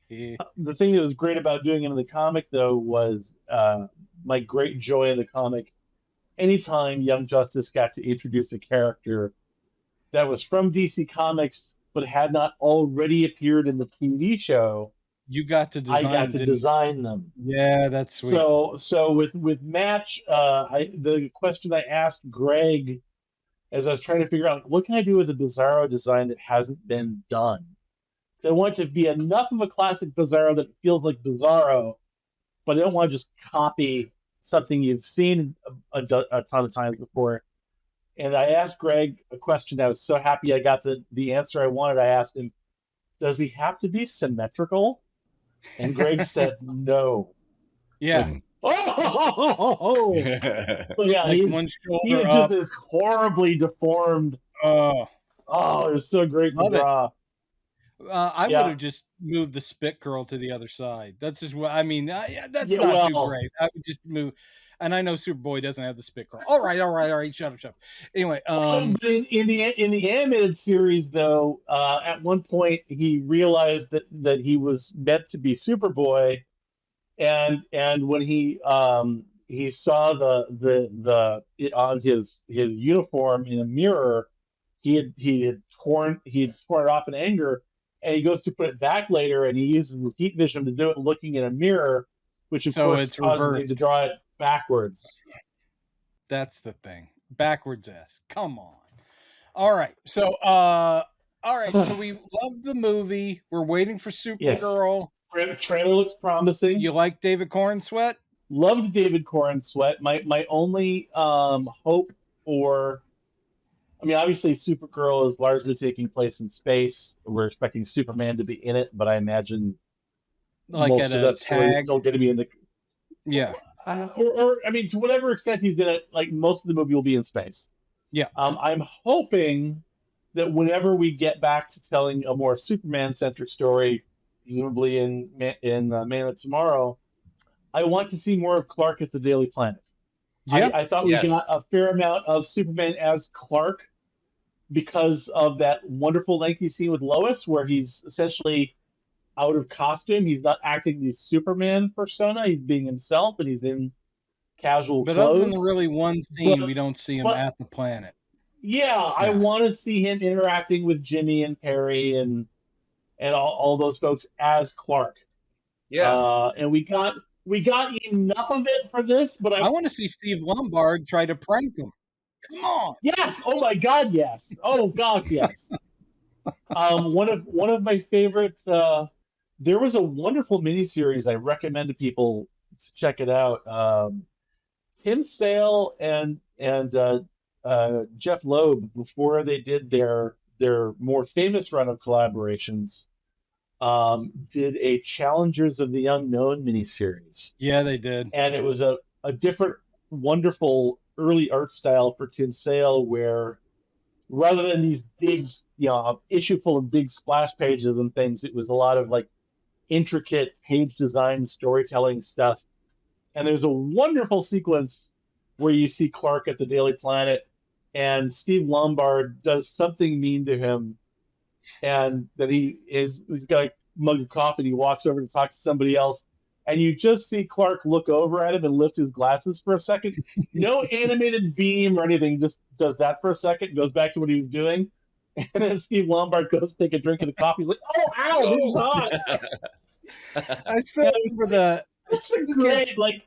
The thing that was great about doing it in the comic, though, was my great joy in the comic. Anytime Young Justice got to introduce a character that was from DC Comics but had not already appeared in the TV show, you got to design. I got to design them. Yeah, that's sweet. So with Match, the question I asked Greg as I was trying to figure out what can I do with a Bizarro design that hasn't been done. I want it to be enough of a classic Bizarro that feels like Bizarro, but I don't want to just copy something you've seen a ton of times before. And I asked Greg a question. I was so happy I got the answer I wanted. I asked him, does he have to be symmetrical? And Greg said no. Yeah. Oh, so yeah, like one he shoulder is just up. this horribly deformed. Oh, Oh, it's so great to love it. draw. I would Yeah, have just moved the spit curl to the other side. That's just what I mean. Yeah, that's yeah. not too Well, great. I would just move, and I know Superboy doesn't have the spit curl. All right, all right, all right. Shut up, shut up. Anyway, but in the animated series, though, at one point he realized that he was meant to be Superboy, and when he saw the it on his uniform in a mirror, he had torn it off in anger, and he goes to put it back later, and he uses his heat vision to do it looking in a mirror, which of so course it's causes him to reversed. draw it backwards. That's the thing. Backwards S. Come on. All right. So all right. So we love the movie. We're waiting for Yes, Supergirl. trailer looks promising. You like David Corn Sweat? Loved David Corn Sweat. My only hope for, I mean, obviously Supergirl is largely taking place in space. We're expecting Superman to be in it, but I imagine Like at most of a that story is tag? still going to be in the, Yeah. or I mean, to whatever extent he's in it, like most of the movie will be in space. Yeah. I'm hoping that whenever we get back to telling a more Superman-centric story, presumably in Man of Tomorrow, I want to see more of Clark at the Daily Planet. Yeah. I thought we Yes. got a fair amount of Superman as Clark because of that wonderful lengthy scene with Lois where he's essentially out of costume. He's not acting the Superman persona. He's being himself, and he's in casual But other than the clothes. really one scene, But we don't see him but at the planet. yeah, I Yeah. want to see him interacting with Jimmy and Perry and all those folks as Clark. Yeah. And we got enough of it for this, but I want to see Steve Lombard try to prank him. Come on. yes, oh my God, yes, oh gosh, yes. One of my favorite. There was a wonderful miniseries I recommend to people to check it out. Tim Sale and Jeff Loeb, before they did their more famous run of collaborations, did a Challengers of the Unknown miniseries, Yeah, they did. and it was a different, wonderful early art style for Tim Sale, where rather than these big, issue full of big splash pages and things, it was a lot of like intricate page design storytelling stuff. And there's a wonderful sequence where you see Clark at the Daily Planet, and Steve Lombard does something mean to him, and that he's got a mug of coffee, and he walks over to talk to somebody else, and you just see Clark look over at him and lift his glasses for a second. No animated beam or anything, just does that for a second, goes back to what he was doing. And then Steve Lombard goes to take a drink of the coffee. He's like, "Oh, ow, this is hot." I still And remember the it's a he great, gets like,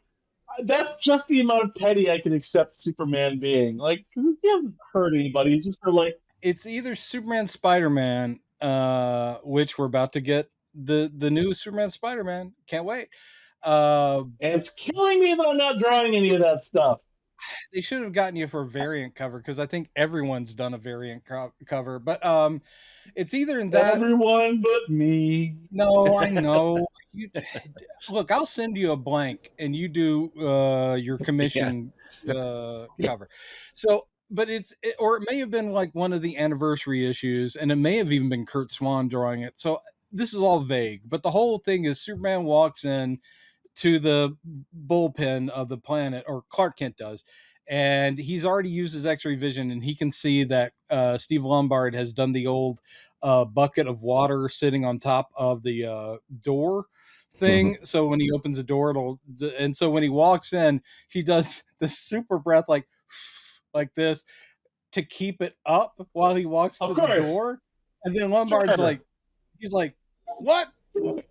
that's just the amount of petty I can accept Superman being. Like, because he hasn't hurt anybody. He's just for like, it's either Superman, Spider-Man, which we're about to get the new Superman, Spider-Man. Can't wait. and it's killing me that I'm not drawing any of that stuff. They should have gotten you for a variant cover because I think everyone's done a variant cover. But it's either in that. Everyone but me. No, I know. Look, I'll send you a blank, and you do your commission cover. So, but or it may have been like one of the anniversary issues, and it may have even been Kurt Swan drawing it. So this is all vague. But the whole thing is Superman walks in to the bullpen of the planet, or Clark Kent does, and he's already used his X-ray vision, and he can see that Steve Lombard has done the old bucket of water sitting on top of the door thing. So when he opens the door, and so when he walks in, he does the super breath like this to keep it up while he walks to the door. And then Lombard's like, he's like, what?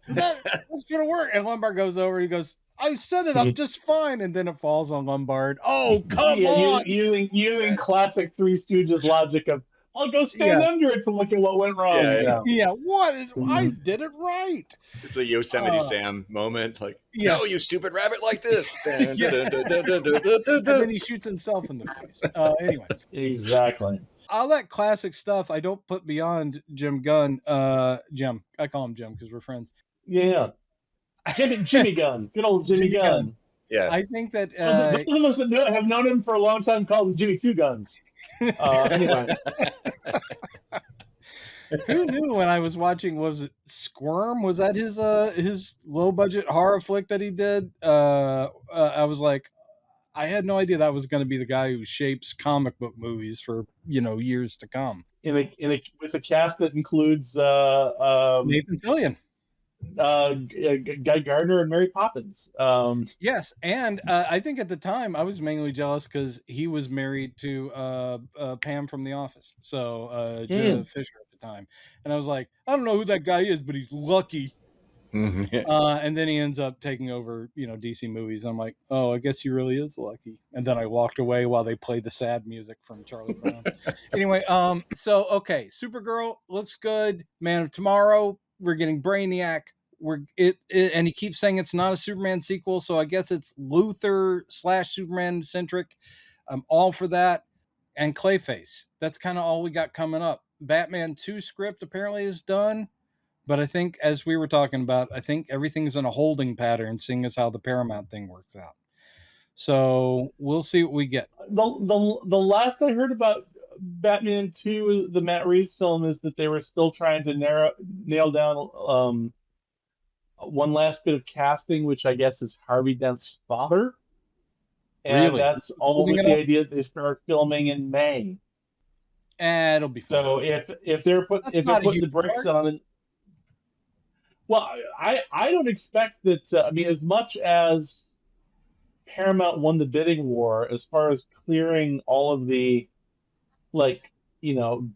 That's gonna work. And Lombard goes over, he goes, I set it up just fine, and then it falls on Lombard. Oh, come on. Using classic Three Stooges logic of, I'll go stand under it to look at what went wrong. I did it right. It's a Yosemite Sam moment. Like, no, you stupid rabbit, like this. And then he shoots himself in the face. Anyway. Exactly. All that classic stuff I don't put beyond Jim Gunn. Jim. I call him Jim because we're friends. Yeah. Jimmy Gunn. Good old Jimmy Gunn. Yeah. I think that Those of us that have known him for a long time call him Jimmy Two Guns. Anyway. who knew when I was watching, was it Squirm? Was that his low budget horror flick that he did? I was like, I had no idea that was going to be the guy who shapes comic book movies for years to come. With a cast that includes Nathan Fillion. Guy Gardner and Mary Poppins. Yes, and I think at the time I was mainly jealous because he was married to Pam from The Office, so Jenna Fisher at the time, and I was like, I don't know who that guy is, but he's lucky. And then he ends up taking over, DC movies. I'm like, oh, I guess he really is lucky. And then I walked away while they played the sad music from Charlie Brown. Anyway, so okay, Supergirl looks good. Man of Tomorrow, we're getting Brainiac. And he keeps saying it's not a Superman sequel, so I guess it's Luthor / Superman centric. I'm all for that. And Clayface. That's kind of all we got coming up. Batman 2 script apparently is done. But I think, as we were talking about, I think everything's in a holding pattern, seeing as how the Paramount thing works out. So we'll see what we get. The last I heard about Batman 2, the Matt Reeves film, is that they were still trying to nail down one last bit of casting, which I guess is Harvey Dent's father. And really? That's all with the idea that they start filming in May. It'll be fun. So if they're putting the brakes on it. Well, I don't expect that. I mean, as much as Paramount won the bidding war, as far as clearing all of the,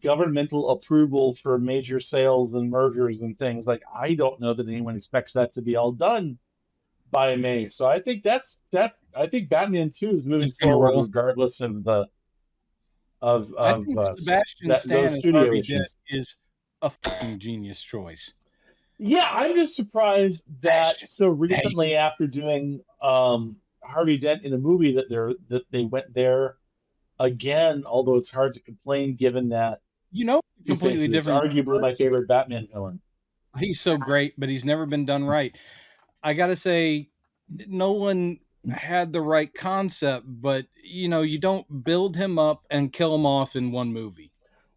governmental approval for major sales and mergers and things, I don't know that anyone expects that to be all done by May. So I think I think Batman 2 is moving forward regardless of the I think Sebastian Stan is a fucking genius choice. Yeah, I'm just surprised that so recently, after doing Harvey Dent in a movie, that they went there again. Although it's hard to complain, given that completely different. Arguably my favorite Batman villain. He's so great, but he's never been done right. I gotta say, Nolan had the right concept, but you don't build him up and kill him off in one movie.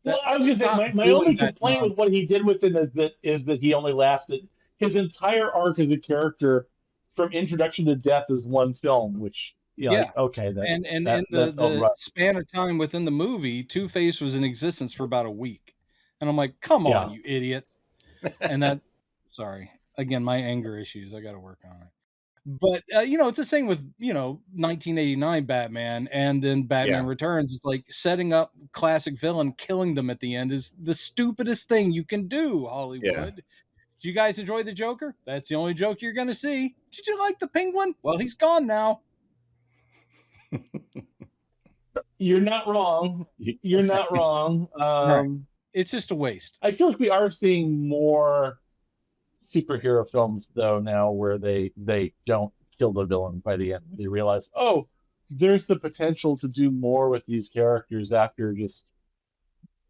Well, I was going to say my only complaint with what he did with him is that he only lasted his entire arc as a character from introduction to death is one film, which okay, the span of time within the movie, Two-Face was in existence for about a week, and I'm like, come on, you idiots! And sorry, again, my anger issues, I got to work on it. But it's the same with 1989 Batman, and then Batman Returns. It's like setting up classic villain, killing them at the end is the stupidest thing you can do. Hollywood. Yeah. Did you guys enjoy the Joker? That's the only joke you're going to see. Did you like the Penguin? Well, he's gone now. You're not wrong. You're not wrong. Right. It's just a waste. I feel like we are seeing more superhero films though now where they don't kill the villain by the end. They realize, there's the potential to do more with these characters after just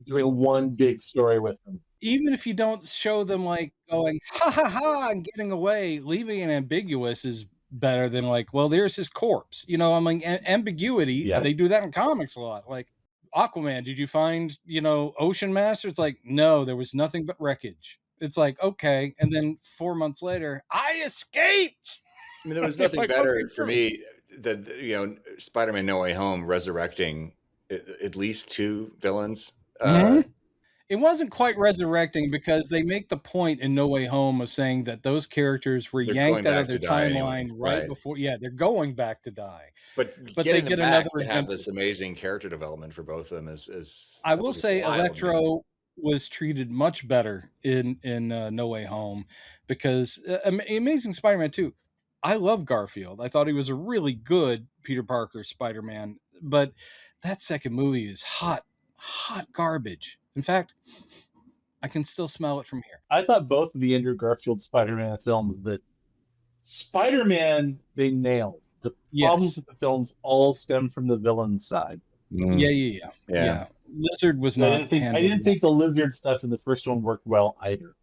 doing one big story with them. Even if you don't show them going ha ha ha and getting away, leaving it ambiguous is better than there's his corpse. Ambiguity. Yes. They do that in comics a lot. Like Aquaman, did you find Ocean Master? It's like, no, there was nothing but wreckage. It's like, okay. And then 4 months later, I escaped. I mean, there was nothing better for me than, Spider-Man No Way Home resurrecting at least 2 villains. It wasn't quite resurrecting because they make the point in No Way Home of saying that those characters were yanked out of their timeline right before. Yeah, they're going back to die. But they get another to have this amazing character development for both of them is I will say Electro was treated much better in No Way Home because Amazing Spider-Man 2, I love Garfield. I thought he was a really good Peter Parker Spider-Man, but that second movie is hot garbage. In fact, I can still smell it from here. I thought both of the Andrew Garfield Spider-Man films that Spider-Man they nailed. The problems with the films all stem from the villain side. Yeah. Lizard was not. I didn't think the Lizard stuff in the first one worked well either.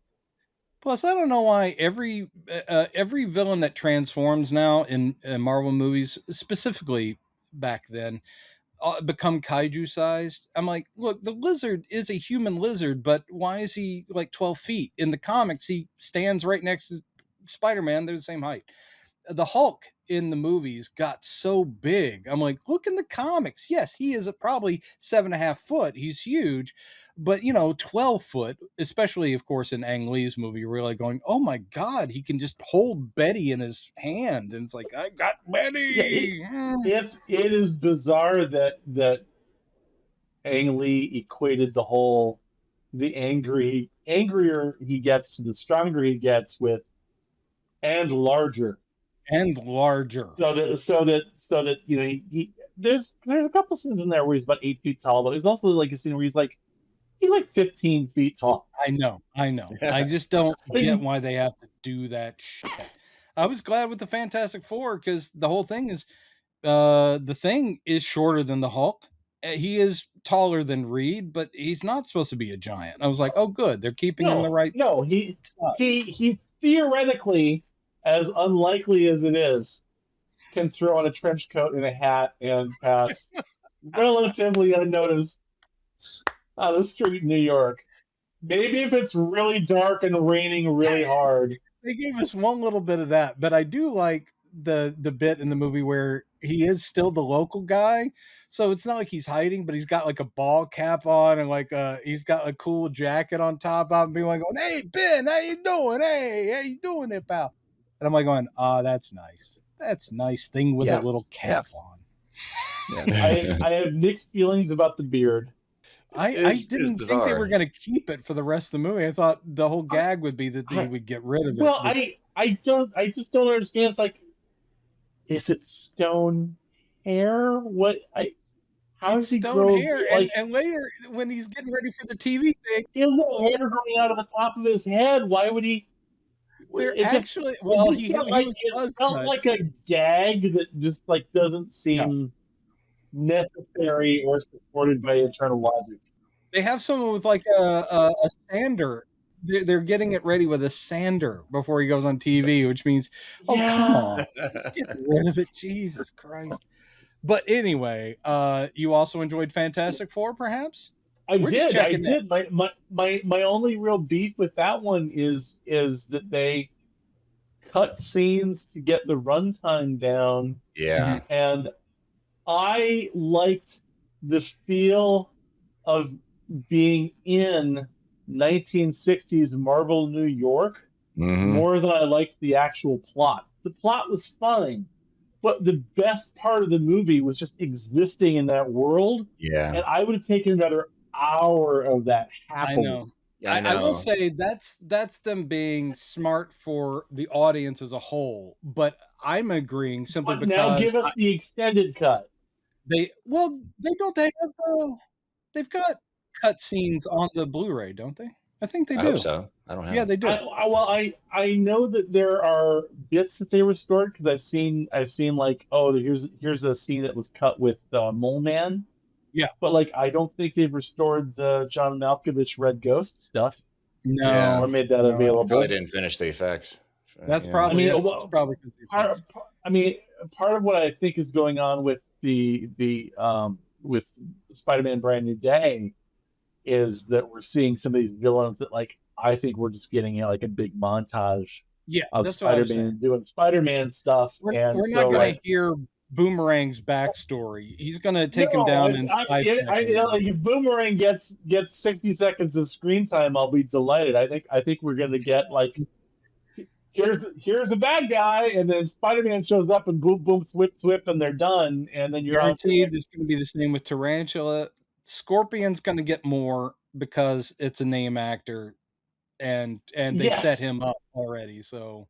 Plus, I don't know why every villain that transforms now in Marvel movies, specifically back then, become kaiju sized. I'm like, look, the lizard is a human lizard, but why is he like 12 feet? In the comics, he stands right next to Spider-Man. They're the same height. The Hulk in the movies got so big. I'm like, look in the comics. Yes, he is probably 7.5 foot. He's huge, but 12 foot, especially of course in Ang Lee's movie, you're really going, oh my God, he can just hold Betty in his hand. And it's like, I got Betty. Yeah, it is bizarre that Ang Lee equated the angrier he gets to the stronger he gets with and larger. And larger. So that there's a couple scenes in there where he's about 8 feet tall, but there's also like a scene where he's like 15 feet tall. I know. I just don't get why they have to do that shit. I was glad with the Fantastic Four because the whole thing is the Thing is shorter than the Hulk. He is taller than Reed, but he's not supposed to be a giant. I was like, oh, good, they're keeping him the right. No, he theoretically, as unlikely as it is, can throw on a trench coat and a hat and pass relatively unnoticed on the street in New York. Maybe if it's really dark and raining really hard. They gave us one little bit of that, but I do like the bit in the movie where he is still the local guy, so it's not like he's hiding, but he's got like a ball cap on and like he's got a cool jacket on top of him, being like, going, "Hey Ben, how you doing? Hey, how you doing there, pal?" And I'm like going, that's nice. That's nice thing with that little cap on. Yes. I have mixed feelings about the beard. I didn't think they were going to keep it for the rest of the movie. I thought the whole gag would be that they would get rid of it. Well, I just don't understand. It's like, is it stone hair? How is he stone hair? And later, when he's getting ready for the TV thing, he has no hair growing out of the top of his head. Why would he? It felt like a gag that just like doesn't seem necessary or supported by internal logic. They have someone with like a sander. They're getting it ready with a sander before he goes on TV, which means, come on, get rid of it, Jesus Christ. But anyway, you also enjoyed Fantastic Four, perhaps? I did. My only real beef with that one is that they cut scenes to get the runtime down. Yeah. And I liked the feel of being in 1960s Marvel New York more than I liked the actual plot. The plot was fine, but the best part of the movie was just existing in that world. Yeah. And I would have taken another hour of that happening. I know. I will say that's them being smart for the audience as a whole, but I'm agreeing simply because now give us the extended cut. They've got cut scenes on the Blu-ray, don't they? I think they do. I hope so. I don't have. Yeah, they do. I know that there are bits that they restored because I've seen like, oh, here's a scene that was cut with Mole Man. Yeah, but like I don't think they've restored the John Malkovich Red Ghost stuff. No, or made that available. Probably didn't finish the effects. That's probably. It's probably because part of what I think is going on with with Spider-Man Brand New Day is that we're seeing some of these villains that like I think we're just getting like a big montage. Yeah, of Spider-Man doing Spider-Man stuff. We're not going to hear Boomerang's backstory. He's going to take him down in 5 seconds. If Boomerang gets 60 seconds of screen time, I'll be delighted. I think we're going to get like, here's a bad guy, and then Spider-Man shows up and boom, boom, swip, and they're done. And then you're guaranteed there's going to be the same with Tarantula. Scorpion's going to get more because it's a name actor, and they set him up already. So.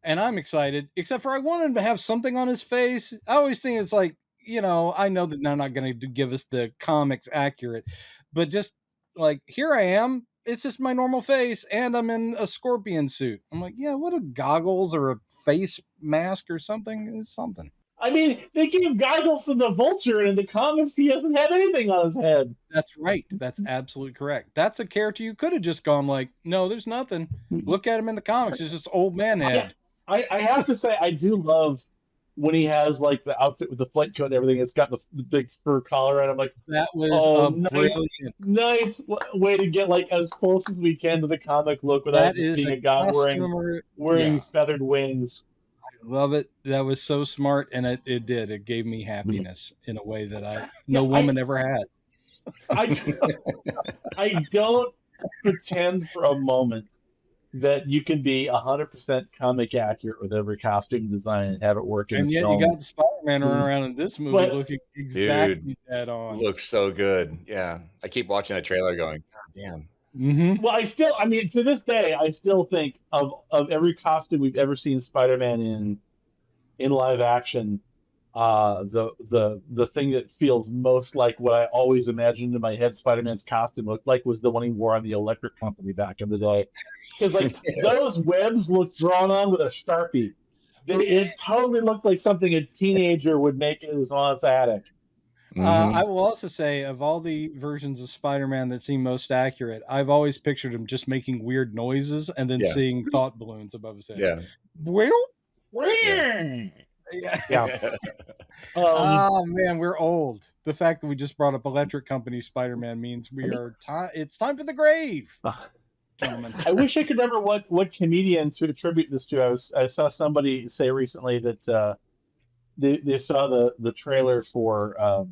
And I'm excited, except for I want him to have something on his face. I always think it's like, I know that they're not going to give us the comics accurate, but just like, here I am. It's just my normal face, and I'm in a scorpion suit. I'm like, yeah, what a goggles or a face mask or something is something. I mean, they gave goggles to the Vulture, and in the comics, he hasn't had anything on his head. That's right. That's absolutely correct. That's a character you could have just gone like, no, there's nothing. Look at him in the comics. It's just old man head. I have to say, I do love when he has like the outfit with the flight coat and everything. It's got the big fur collar, and I'm like, that was nice way to get like as close as we can to the comic look without being a guy wearing feathered wings. I love it. That was so smart, and it did. It gave me happiness in a way that no woman ever has. I don't pretend for a moment that you can be 100% comic accurate with every costume design and have it work in and yet film. You got the Spider-Man running around in this movie looking exactly dead on. Looks so good. Yeah. I keep watching the trailer going, God damn. Mm-hmm. Well, I mean, to this day, I still think of every costume we've ever seen Spider-Man in live action, the thing that feels most like what I always imagined in my head Spider-Man's costume looked like was the one he wore on the Electric Company back in the day. Because like those webs looked drawn on with a Sharpie. It totally looked like something a teenager would make in his aunt's attic. I will also say, of all the versions of Spider-Man that seem most accurate, I've always pictured him just making weird noises and then seeing thought balloons above his head. Yeah. Yeah. Oh man, we're old. The fact that we just brought up Electric Company Spider-Man means it's time for the grave. I wish I could remember what comedian to attribute this to. I saw somebody say recently that they saw the trailer for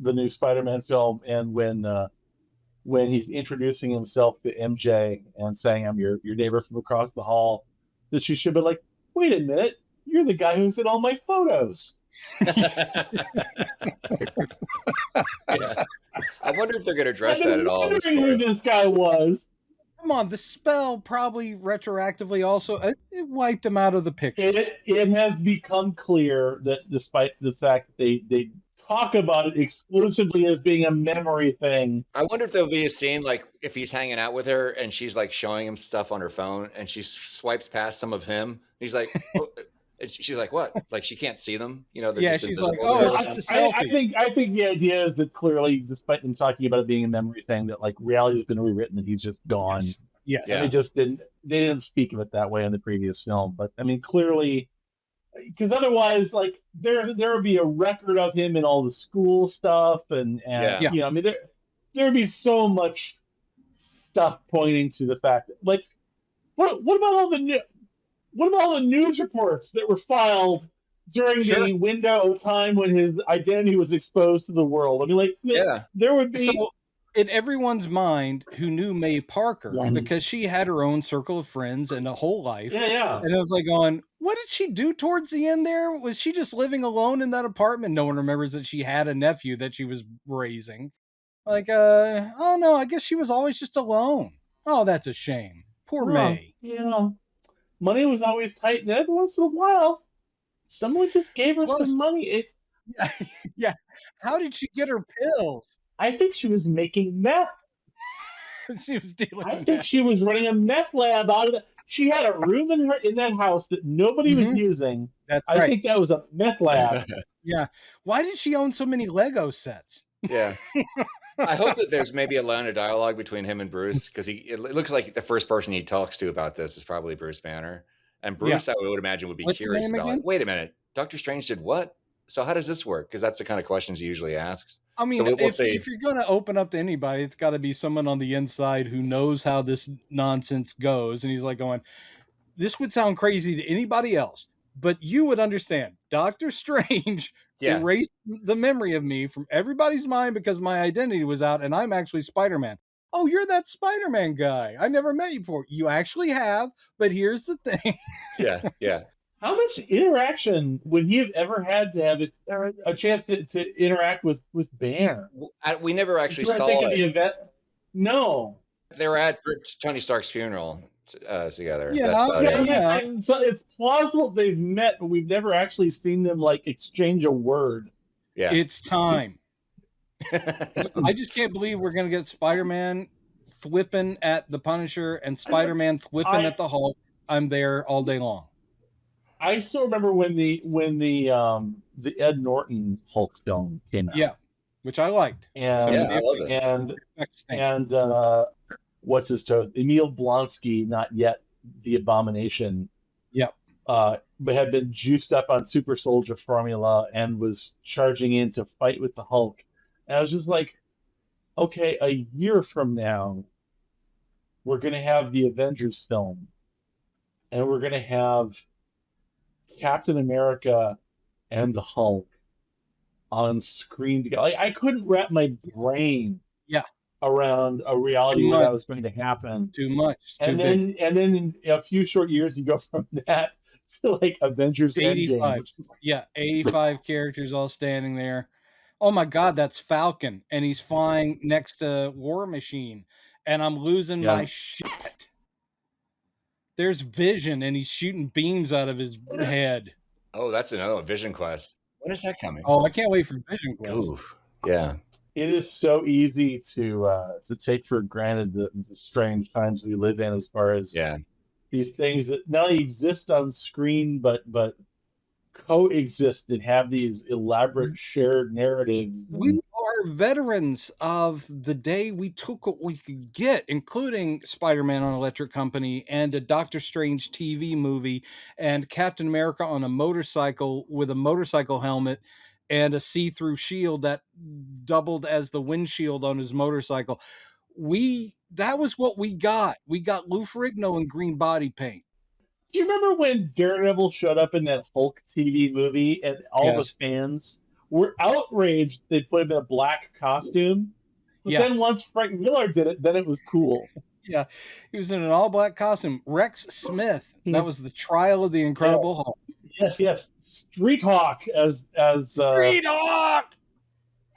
the new Spider-Man film, and when he's introducing himself to MJ and saying, "I'm your neighbor from across the hall," that she should be like, "Wait a minute, you're the guy who's in all my photos." Yeah. I wonder if they're going to address that at all. Who this guy was. Come on, the spell probably retroactively also it wiped him out of the picture. It has become clear that despite the fact that they talk about it exclusively as being a memory thing. I wonder if there'll be a scene like if he's hanging out with her and she's like showing him stuff on her phone and she swipes past some of him. He's like, oh, she's like, what? Like she can't see them, you know? Yeah, she's like, oh, it's just a selfie. I think the idea is that clearly, despite them talking about it being a memory thing, that like reality has been rewritten and he's just gone. Yes. Yeah. They didn't speak of it that way in the previous film, but I mean, clearly, because otherwise, like there would be a record of him in all the school stuff, and you know, I mean, there would be so much stuff pointing to the fact that, like, what about all the news reports that were filed during the window of time when his identity was exposed to the world? I mean, like, there would be. So, in everyone's mind who knew May Parker, because she had her own circle of friends and a whole life. Yeah. And it was like going, what did she do towards the end there? Was she just living alone in that apartment? No one remembers that she had a nephew that she was raising. Like, oh no, I guess she was always just alone. Oh, that's a shame. Poor May. You know, money was always tight, and every once in a while, someone just gave her some money. Yeah. How did she get her pills? I think she was making meth. She was dealing. I think she was running a meth lab out of it. She had a room in that house that nobody was using. That's I think that was a meth lab. Yeah. Why did she own so many Lego sets? Yeah. I hope that there's maybe a line of dialogue between him and Bruce, because it looks like the first person he talks to about this is probably Bruce Banner. And Bruce, I would imagine, would be curious about, like, wait a minute, Doctor Strange did what? So how does this work? Because that's the kind of questions he usually asks. I mean, so if you're going to open up to anybody, it's got to be someone on the inside who knows how this nonsense goes. And he's like going, this would sound crazy to anybody else, but you would understand. Doctor Strange erased the memory of me from everybody's mind because my identity was out and I'm actually Spider-Man. Oh, you're that Spider-Man guy. I never met you before. You actually have, but here's the thing. Yeah. How much interaction would he have ever had to have a chance to interact with Banner? We never actually saw it. The event? No. They were at Tony Stark's funeral together. Yeah. So it's plausible they've met, but we've never actually seen them like exchange a word. Yeah. It's time. I just can't believe we're going to get Spider-Man flipping at the Punisher and Spider-Man flipping at the Hulk. I'm there all day long. I still remember when the Ed Norton Hulk film came out. Yeah, which I liked. And yeah, I love it. And what's his toast? Emil Blonsky, not yet the Abomination. Yep. But had been juiced up on super soldier formula and was charging in to fight with the Hulk. And I was just like, okay, a year from now, we're going to have the Avengers film, and we're going to have Captain America and the Hulk on screen together. Like, I couldn't wrap my brain around a reality where that was going to happen. Too much. And then in a few short years, you go from that to like Avengers 85. Endgame. Yeah, 85 characters all standing there. Oh my God, that's Falcon, and he's flying next to War Machine, and I'm losing my shit. There's Vision, and he's shooting beams out of his head. Oh, that's another Vision Quest. When is that coming? Oh, I can't wait for Vision Quest. Ooh, yeah. It is so easy to take for granted the strange times we live in, as far as these things that not only exist on screen but coexist and have these elaborate shared narratives. We are veterans of the day we took what we could get, including Spider-Man on Electric Company and a Doctor Strange TV movie and Captain America on a motorcycle with a motorcycle helmet and a see-through shield that doubled as the windshield on his motorcycle. That was what we got. We got Lou Ferrigno in green body paint. Do you remember when Daredevil showed up in that Hulk TV movie and all the fans were outraged they put him in a black costume? But then once Frank Miller did it, then it was cool. Yeah, he was in an all-black costume. Rex Smith, that was the trial of the Incredible Hulk. Yes. Street Hawk as Street Hawk!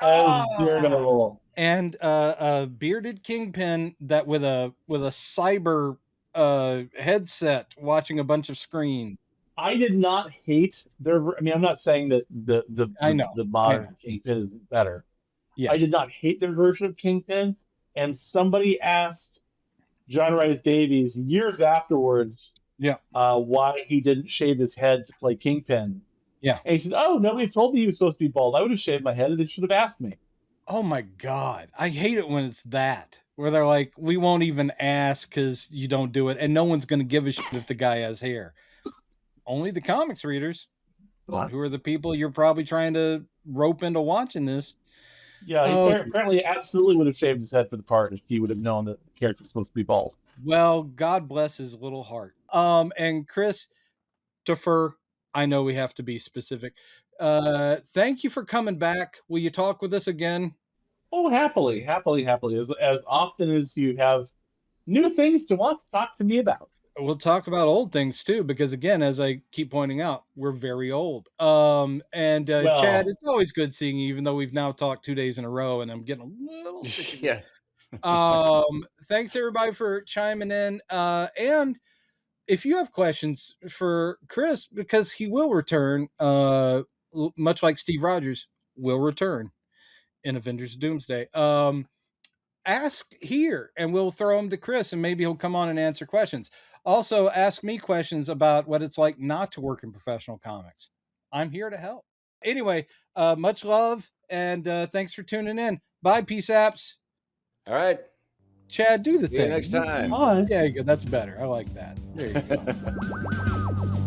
As Daredevil. And a bearded Kingpin that with a cyber headset watching a bunch of screens. I did not hate their. I mean, I'm not saying that the modern Kingpin is better. Yes. I did not hate their version of Kingpin, and somebody asked John Rhys Davies years afterwards, why he didn't shave his head to play Kingpin. Yeah, and he said, "Oh, nobody told me he was supposed to be bald. I would have shaved my head, and they should have asked me." Oh my God, I hate it when it's that. Where they're like, we won't even ask because you don't do it. And no one's going to give a shit if the guy has hair. Only the comics readers, who are the people you're probably trying to rope into watching this. Yeah, he apparently absolutely would have shaved his head for the part if he would have known that the character was supposed to be bald. Well, God bless his little heart. And Christopher, I know we have to be specific. Thank you for coming back. Will you talk with us again? Oh, happily. As often as you have new things to want to talk to me about. We'll talk about old things too, because again, as I keep pointing out, we're very old. Chad, it's always good seeing you, even though we've now talked 2 days in a row, and I'm getting a little sick. Thanks everybody for chiming in. And if you have questions for Chris, because he will return, much like Steve Rogers will return in Avengers Doomsday. Ask here and we'll throw them to Chris and maybe he'll come on and answer questions. Also, ask me questions about what it's like not to work in professional comics. I'm here to help. Anyway, much love and thanks for tuning in. Bye, Saps. All right. Chad, do the See thing. you next time. Bye. Yeah, that's better. I like that. There you go.